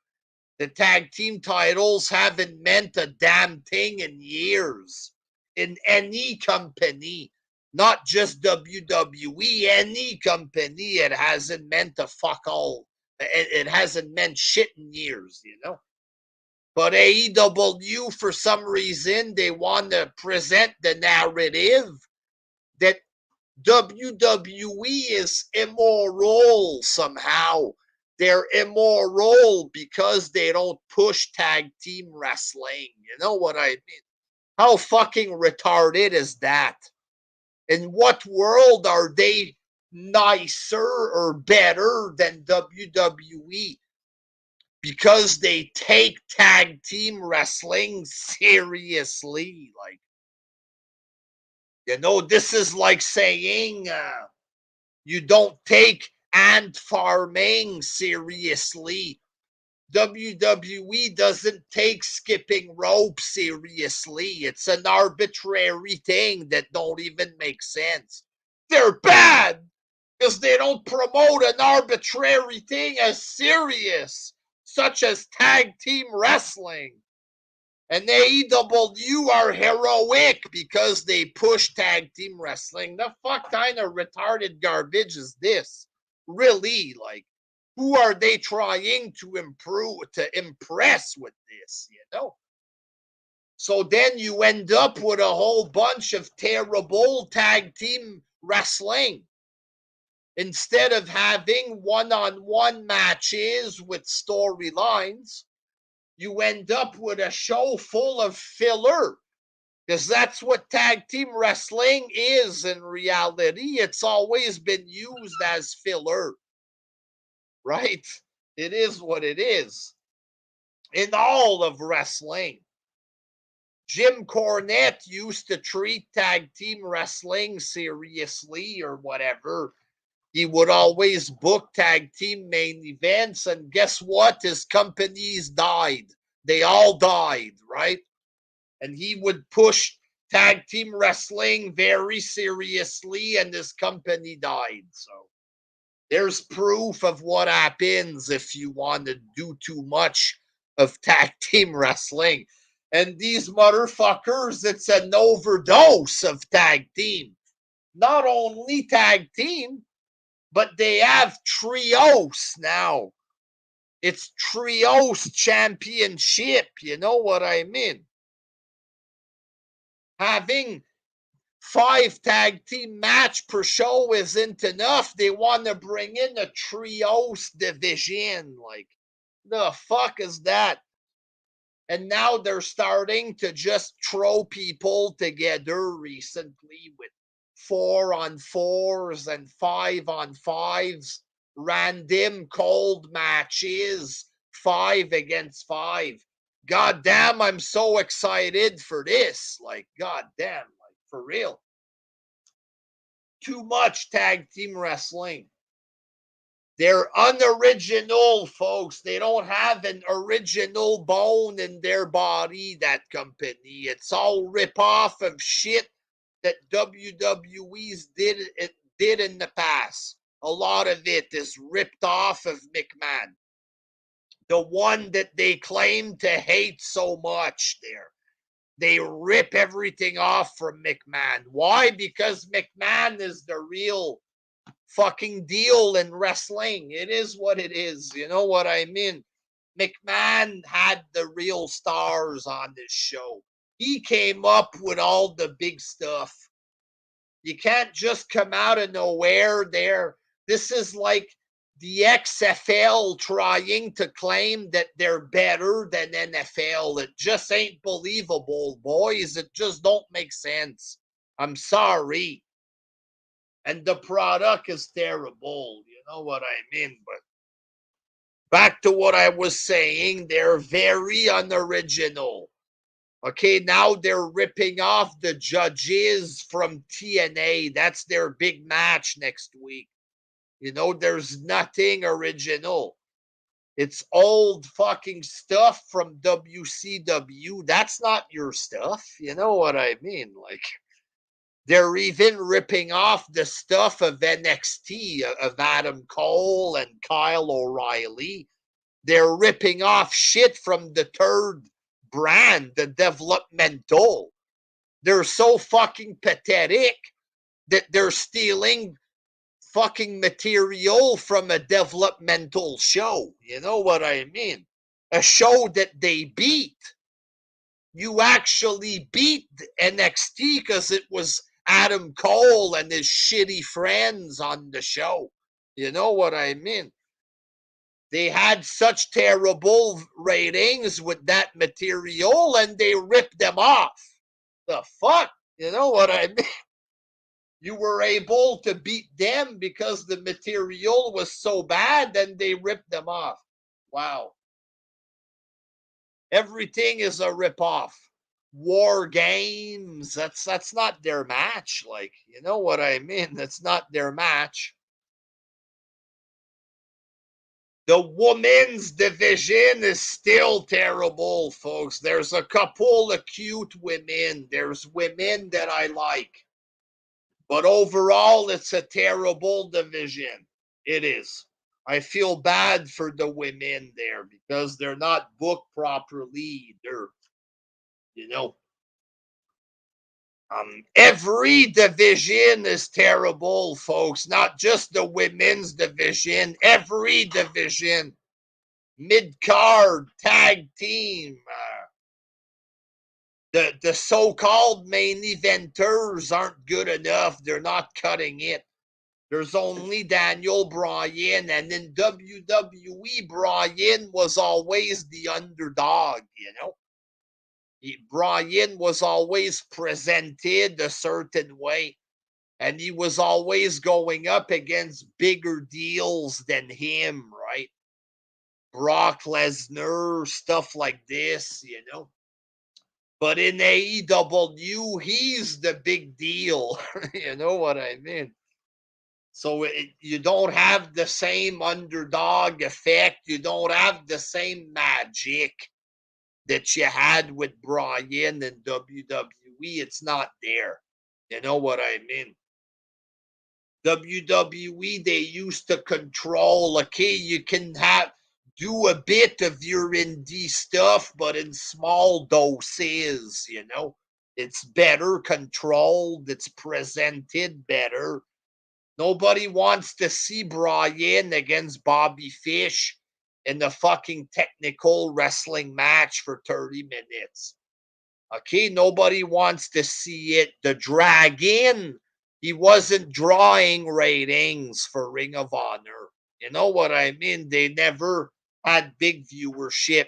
The tag team titles haven't meant a damn thing in years in any company, not just WWE, any company. It hasn't meant a fuck all. It hasn't meant shit in years, you know? But AEW, for some reason, they want to present the narrative that WWE is immoral somehow. They're immoral because they don't push tag team wrestling. You know what I mean? How fucking retarded is that? In what world are they nicer or better than WWE? Because they take tag team wrestling seriously. Like, this is like saying you don't take ant farming seriously. WWE doesn't take skipping rope seriously. It's an arbitrary thing that don't even make sense. They're bad because they don't promote an arbitrary thing as serious, such as tag team wrestling. And AEW are heroic because they push tag team wrestling. The fuck kind of retarded garbage is this? Really? Like, who are they trying to impress with this, So then you end up with a whole bunch of terrible tag team wrestling. Instead of having one-on-one matches with storylines, you end up with a show full of filler. Because that's what tag team wrestling is in reality. It's always been used as filler. Right? It is what it is. In all of wrestling, Jim Cornette used to treat tag team wrestling seriously or whatever. He would always book tag team main events, and guess what? His companies died. They all died, right? And he would push tag team wrestling very seriously, and his company died. So there's proof of what happens if you want to do too much of tag team wrestling. And these motherfuckers, it's an overdose of tag team. Not only tag team, but they have trios now. It's trios championship. You know what I mean? Having 5 tag team match per show isn't enough. They want to bring in a trios division. Like, the fuck is that? And now they're starting to just throw people together recently with 4-on-4s and 5-on-5s, random cold matches, 5 against 5. God damn, I'm so excited for this. Like, god damn, like, for real. Too much tag team wrestling. They're unoriginal, folks. They don't have an original bone in their body, that company. It's all rip-off of shit that WWE's did in the past. A lot of it is ripped off of McMahon. The one that they claim to hate so much there. They rip everything off from McMahon. Why? Because McMahon is the real fucking deal in wrestling. It is what it is. You know what I mean? McMahon had the real stars on this show. He came up with all the big stuff. You can't just come out of nowhere there. This is like the XFL trying to claim that they're better than NFL. It just ain't believable, boys. It just don't make sense. I'm sorry. And the product is terrible. You know what I mean? But back to what I was saying, they're very unoriginal. Okay, now they're ripping off the judges from TNA. That's their big match next week. You know, there's nothing original. It's old fucking stuff from WCW. That's not your stuff. You know what I mean? Like, they're even ripping off the stuff of NXT, of Adam Cole and Kyle O'Reilly. They're ripping off shit from the third brand, the developmental. They're so fucking pathetic that they're stealing fucking material from a developmental show. You know what I mean? A show that they beat. You actually beat NXT because it was Adam Cole and his shitty friends on the show. You know what I mean? They had such terrible ratings with that material and they ripped them off. The fuck? You know what I mean? You were able to beat them because the material was so bad and they ripped them off. Wow. Everything is a ripoff. War games, that's not their match. Like, you know what I mean? That's not their match. The women's division is still terrible, folks. There's a couple of cute women. There's women that I like. But overall, it's a terrible division. It is. I feel bad for the women there because they're not booked properly. They're, you know, every division is terrible, folks. Not just the women's division. Every division, mid card, tag team, the so-called main eventers aren't good enough. They're not cutting it. There's only Daniel Bryan, and in WWE, Bryan was always the underdog, you know? Bryan was always presented a certain way, and he was always going up against bigger deals than him, right? Brock Lesnar, stuff like this, you know. But in AEW, he's the big deal. You know what I mean? So you don't have the same underdog effect. You don't have the same magic that you had with Bryan in WWE. It's not there. You know what I mean? WWE, they used to control, okay, you can do a bit of your indie stuff, but in small doses, you know. It's better controlled, it's presented better. Nobody wants to see Bryan against Bobby Fish in the fucking technical wrestling match for 30 minutes. Okay, nobody wants to see it. The Dragon, he wasn't drawing ratings for Ring of Honor. You know what I mean? They never had big viewership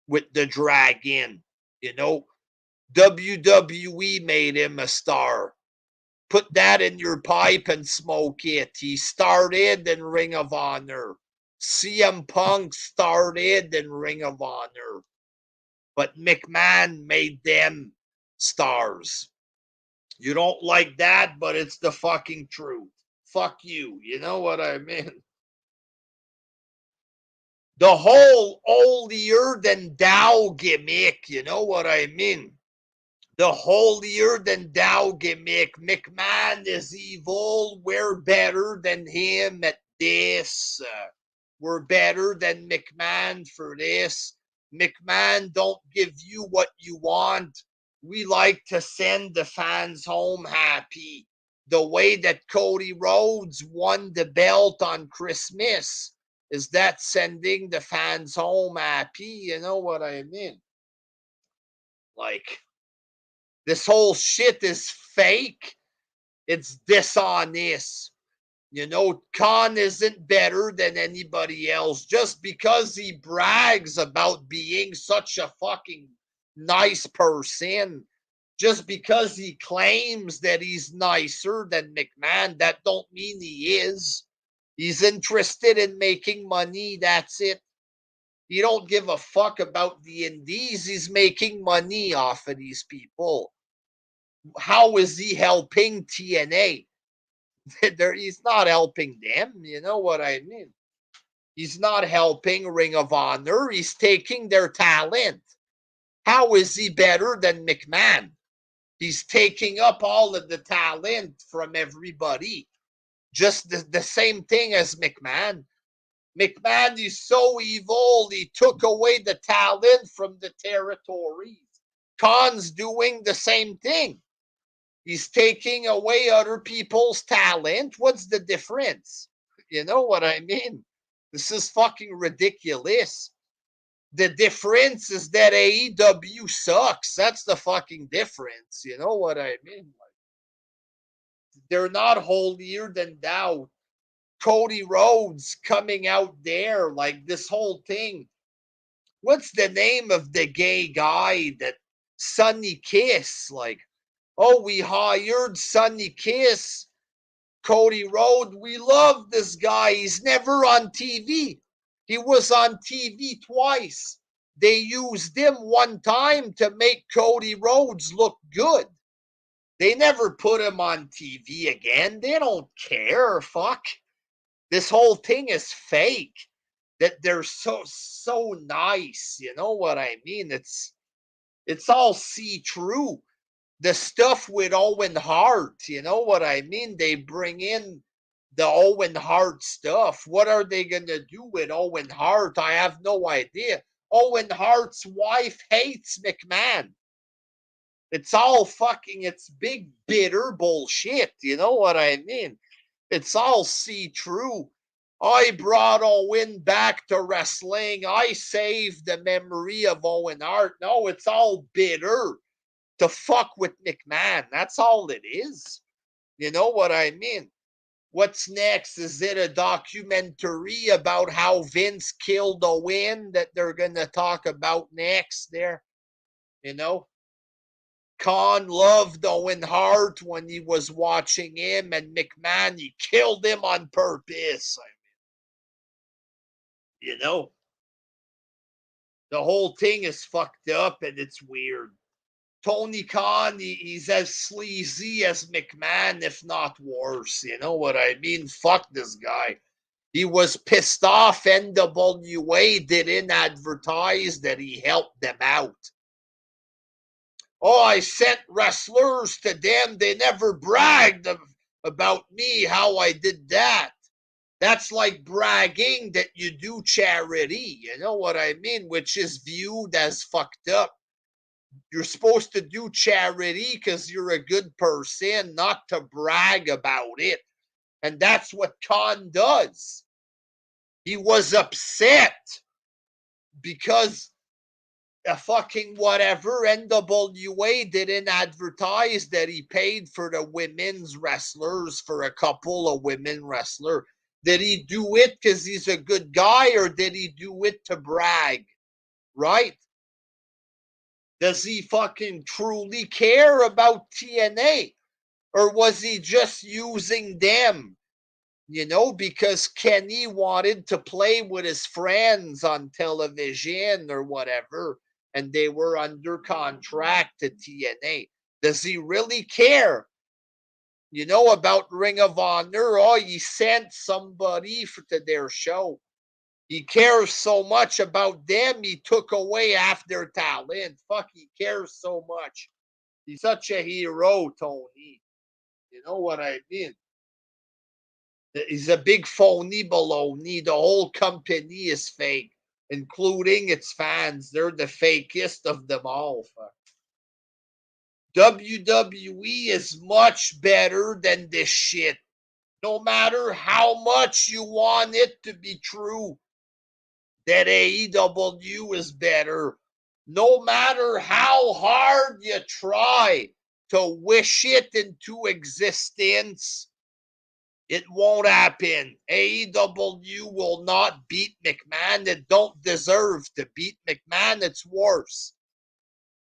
with the Dragon. You know, WWE made him a star. Put that in your pipe and smoke it. He started in Ring of Honor. CM Punk started in Ring of Honor. But McMahon made them stars. You don't like that, but it's the fucking truth. Fuck you. You know what I mean? The whole holier than thou gimmick. You know what I mean? The holier than thou gimmick. McMahon is evil. We're better than him at this. We're better than McMahon for this. McMahon don't give you what you want. We like to send the fans home happy. The way that Cody Rhodes won the belt on Christmas is that sending the fans home happy. You know what I mean? Like, this whole shit is fake. It's dishonest. You know, Khan isn't better than anybody else just because he brags about being such a fucking nice person. Just because he claims that he's nicer than McMahon, that don't mean he is. He's interested in making money. That's it. He don't give a fuck about the indies. He's making money off of these people. How is he helping TNA? He's not helping them. You know what I mean? He's not helping Ring of Honor. He's taking their talent. How is he better than McMahon? He's taking up all of the talent from everybody. Just the same thing as McMahon. McMahon is so evil, he took away the talent from the territories. Khan's doing the same thing. He's taking away other people's talent. What's the difference? You know what I mean? This is fucking ridiculous. The difference is that AEW sucks. That's the fucking difference. You know what I mean? They're not holier than thou. Cody Rhodes coming out there, like this whole thing. What's the name of the gay guy that Sonny Kiss? Like, oh, we hired Sonny Kiss, Cody Rhodes. We love this guy. He's never on TV. He was on TV twice. They used him one time to make Cody Rhodes look good. They never put him on TV again. They don't care. Fuck. This whole thing is fake. That they're so nice. You know what I mean? It's all see through. The stuff with Owen Hart, you know what I mean? They bring in the Owen Hart stuff. What are they going to do with Owen Hart? I have no idea. Owen Hart's wife hates McMahon. It's all fucking, it's big, bitter bullshit. You know what I mean? It's all see through. I brought Owen back to wrestling. I saved the memory of Owen Hart. No, it's all bitter to fuck with McMahon. That's all it is. You know what I mean? What's next? Is it a documentary about how Vince killed Owen that they're going to talk about next there? You know? Khan loved Owen Hart when he was watching him, and McMahon, he killed him on purpose. You know? The whole thing is fucked up and it's weird. Tony Khan, he's as sleazy as McMahon, if not worse. You know what I mean? Fuck this guy. He was pissed off NWA didn't advertise that he helped them out. Oh, I sent wrestlers to them. They never bragged about me, how I did that. That's like bragging that you do charity. You know what I mean? Which is viewed as fucked up. You're supposed to do charity because you're a good person, not to brag about it. And that's what Khan does. He was upset because a fucking whatever NWA didn't advertise that he paid for the women's wrestlers, for a couple of women wrestler. Did he do it because he's a good guy, or did he do it to brag? Right? Does he fucking truly care about TNA? Or was he just using them? You know, because Kenny wanted to play with his friends on television or whatever, and they were under contract to TNA. Does he really care? You know, about Ring of Honor? Oh, he sent somebody to their show. He cares so much about them, he took away half their talent. Fuck, he cares so much. He's such a hero, Tony. You know what I mean? He's a big phony baloney. The whole company is fake, including its fans. They're the fakest of them all. Fuck. WWE is much better than this shit. No matter how much you want it to be true that AEW is better, no matter how hard you try to wish it into existence, it won't happen. AEW will not beat McMahon. It don't deserve to beat McMahon. It's worse.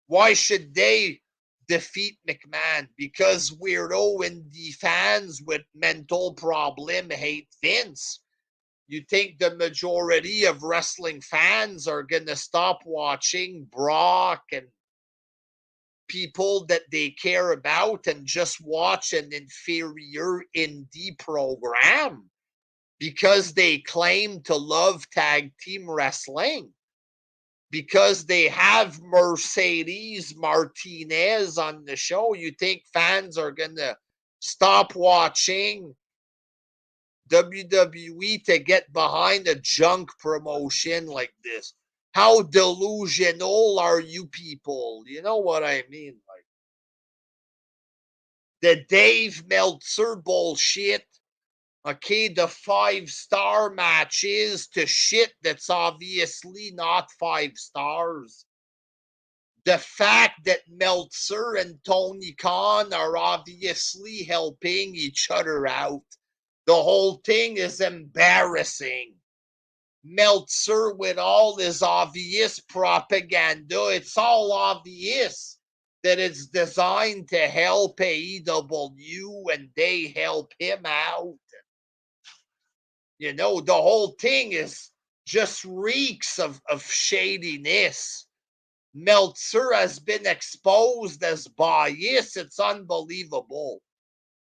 Why should they defeat McMahon? Because weirdo indie fans with mental problem hate Vince. You think the majority of wrestling fans are going to stop watching Brock and people that they care about and just watch an inferior indie program because they claim to love tag team wrestling, because they have Mercedes Martinez on the show? You think fans are going to stop watching WWE to get behind a junk promotion like this? How delusional are you people? You know what I mean? Like the Dave Meltzer bullshit. Okay, the 5-star matches to shit that's obviously not 5 stars. The fact that Meltzer and Tony Khan are obviously helping each other out. The whole thing is embarrassing. Meltzer, with all his obvious propaganda, it's all obvious that it's designed to help AEW and they help him out. You know, the whole thing is just reeks of shadiness. Meltzer has been exposed as bias. It's unbelievable.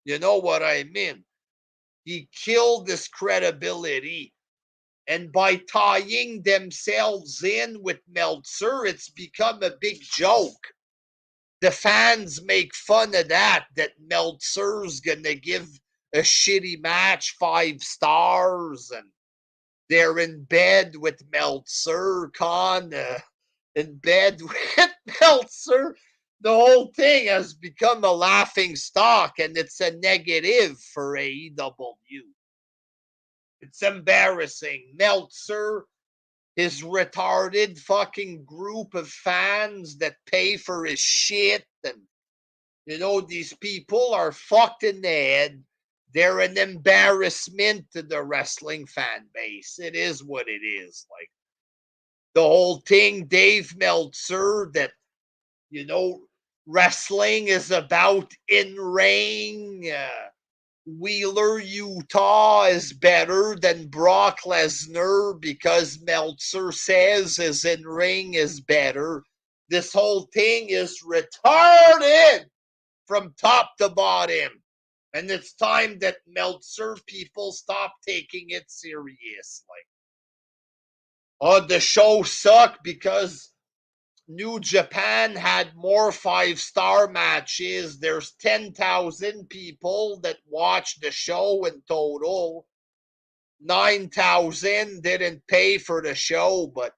You know what I mean? He killed his credibility. And by tying themselves in with Meltzer, it's become a big joke. The fans make fun of that Meltzer's going to give a shitty match 5 stars, and they're in bed with Meltzer, Khan, in bed with Meltzer. The whole thing has become a laughing stock, and it's a negative for AEW. It's embarrassing. Meltzer, his retarded fucking group of fans that pay for his shit, and you know, these people are fucked in the head. They're an embarrassment to the wrestling fan base. It is what it is. Like the whole thing, Dave Meltzer, that, you know, wrestling is about in ring Wheeler, Utah is better than Brock Lesnar because Meltzer says his in-ring is better. This whole thing is retarded from top to bottom. And it's time that Meltzer people stop taking it seriously. Oh, the show sucked because New Japan had more 5-star matches. There's 10,000 people that watched the show in total. 9,000 didn't pay for the show, but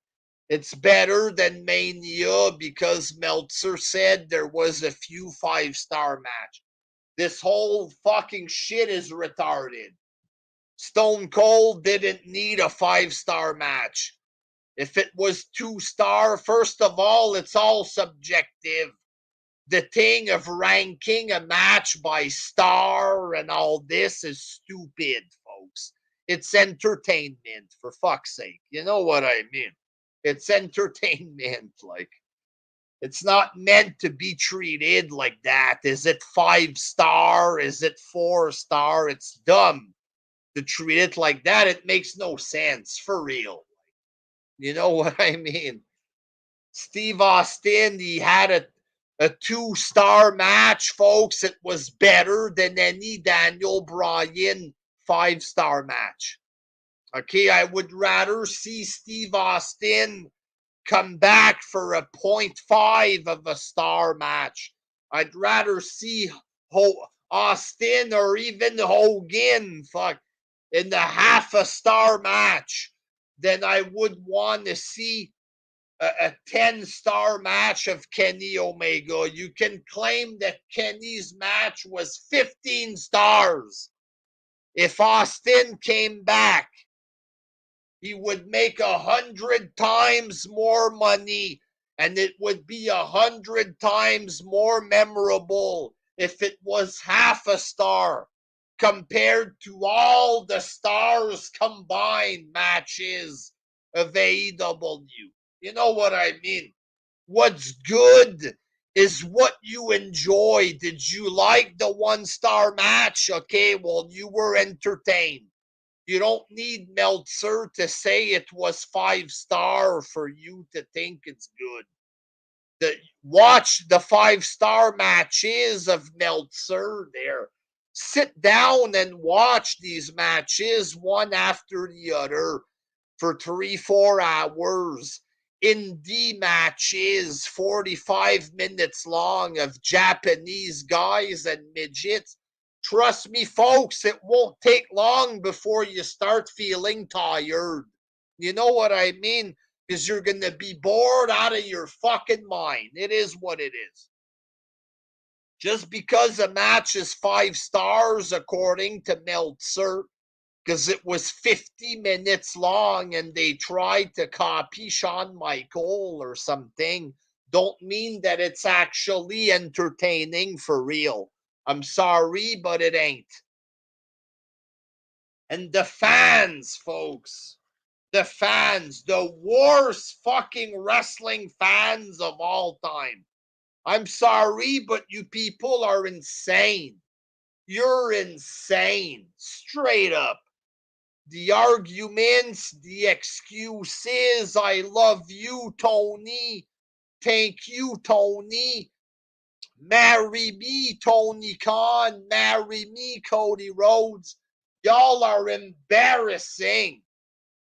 it's better than Mania because Meltzer said there was a few 5-star matches. This whole fucking shit is retarded. Stone Cold didn't need a 5-star match. If it was 2-star, first of all, it's all subjective. The thing of ranking a match by star and all this is stupid, folks. It's entertainment, for fuck's sake. You know what I mean? It's entertainment. Like, it's not meant to be treated like that. Is it 5-star? Is it 4-star? It's dumb to treat it like that. It makes no sense, for real. You know what I mean? Steve Austin, he had a 2-star match, folks. It was better than any Daniel Bryan 5-star match. Okay, I would rather see Steve Austin come back for a 0.5 of a star match. I'd rather see Austin or even Hogan in the half-a-star match than I would want to see a 10-star match of Kenny Omega. You can claim that Kenny's match was 15 stars. If Austin came back, he would make 100 times more money, and it would be 100 times more memorable if it was half a star compared to all the stars combined matches of AEW. You know what I mean? What's good is what you enjoy. Did you like the 1-star match? Okay, well, you were entertained. You don't need Meltzer to say it was 5-star for you to think it's good. Watch the 5-star matches of Meltzer there. Sit down and watch these matches one after the other for 3-4 hours. Indie matches, 45 minutes long of Japanese guys and midgets. Trust me, folks, it won't take long before you start feeling tired. You know what I mean? Because you're going to be bored out of your fucking mind. It is what it is. Just because a match is 5 stars, according to Meltzer, because it was 50 minutes long and they tried to copy Shawn Michael or something, don't mean that it's actually entertaining for real. I'm sorry, but it ain't. And the fans, folks, the worst fucking wrestling fans of all time. I'm sorry, but you people are insane. You're insane. Straight up. The arguments, the excuses, I love you, Tony. Thank you, Tony. Marry me, Tony Khan. Marry me, Cody Rhodes. Y'all are embarrassing.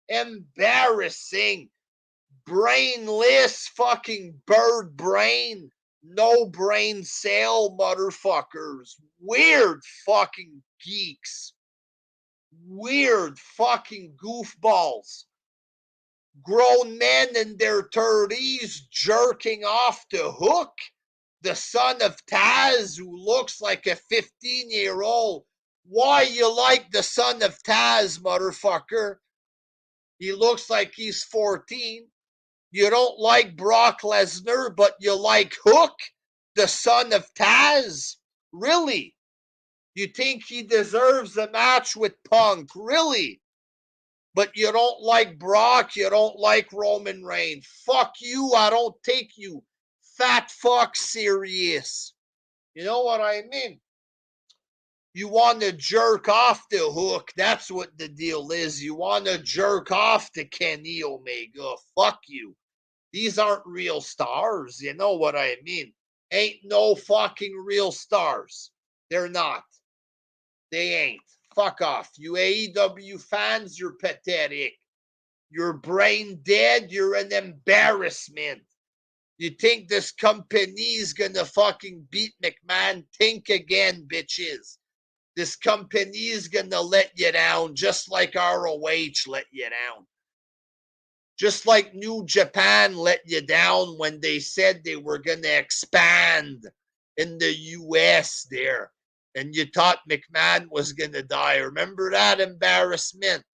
Embarrassing. Brainless fucking bird brain. No brain cell motherfuckers. Weird fucking geeks. Weird fucking goofballs. Grown men in their 30s jerking off to Hook, the son of Taz, who looks like a 15-year-old. Why you like the son of Taz, motherfucker? He looks like he's 14. You don't like Brock Lesnar, but you like Hook, the son of Taz? Really? You think he deserves a match with Punk? Really? But you don't like Brock, you don't like Roman Reigns. Fuck you, I don't take you fat fuck serious. You know what I mean? You want to jerk off the Hook. That's what the deal is. You want to jerk off to Kenny Omega. Fuck you. These aren't real stars. You know what I mean? Ain't no fucking real stars. They're not. They ain't. Fuck off. You AEW fans, you're pathetic. You're brain dead. You're an embarrassment. You think this company's gonna fucking beat McMahon? Think again, bitches. This company is gonna let you down just like ROH let you down. Just like New Japan let you down when they said they were going to expand in the US there. And you thought McMahon was going to die. Remember that embarrassment?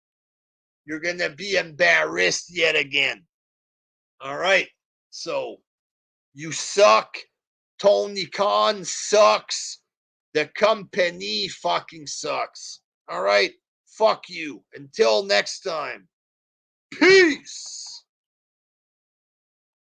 You're going to be embarrassed yet again. All right. So you suck. Tony Khan sucks. The company fucking sucks. All right. Fuck you. Until next time. Peace.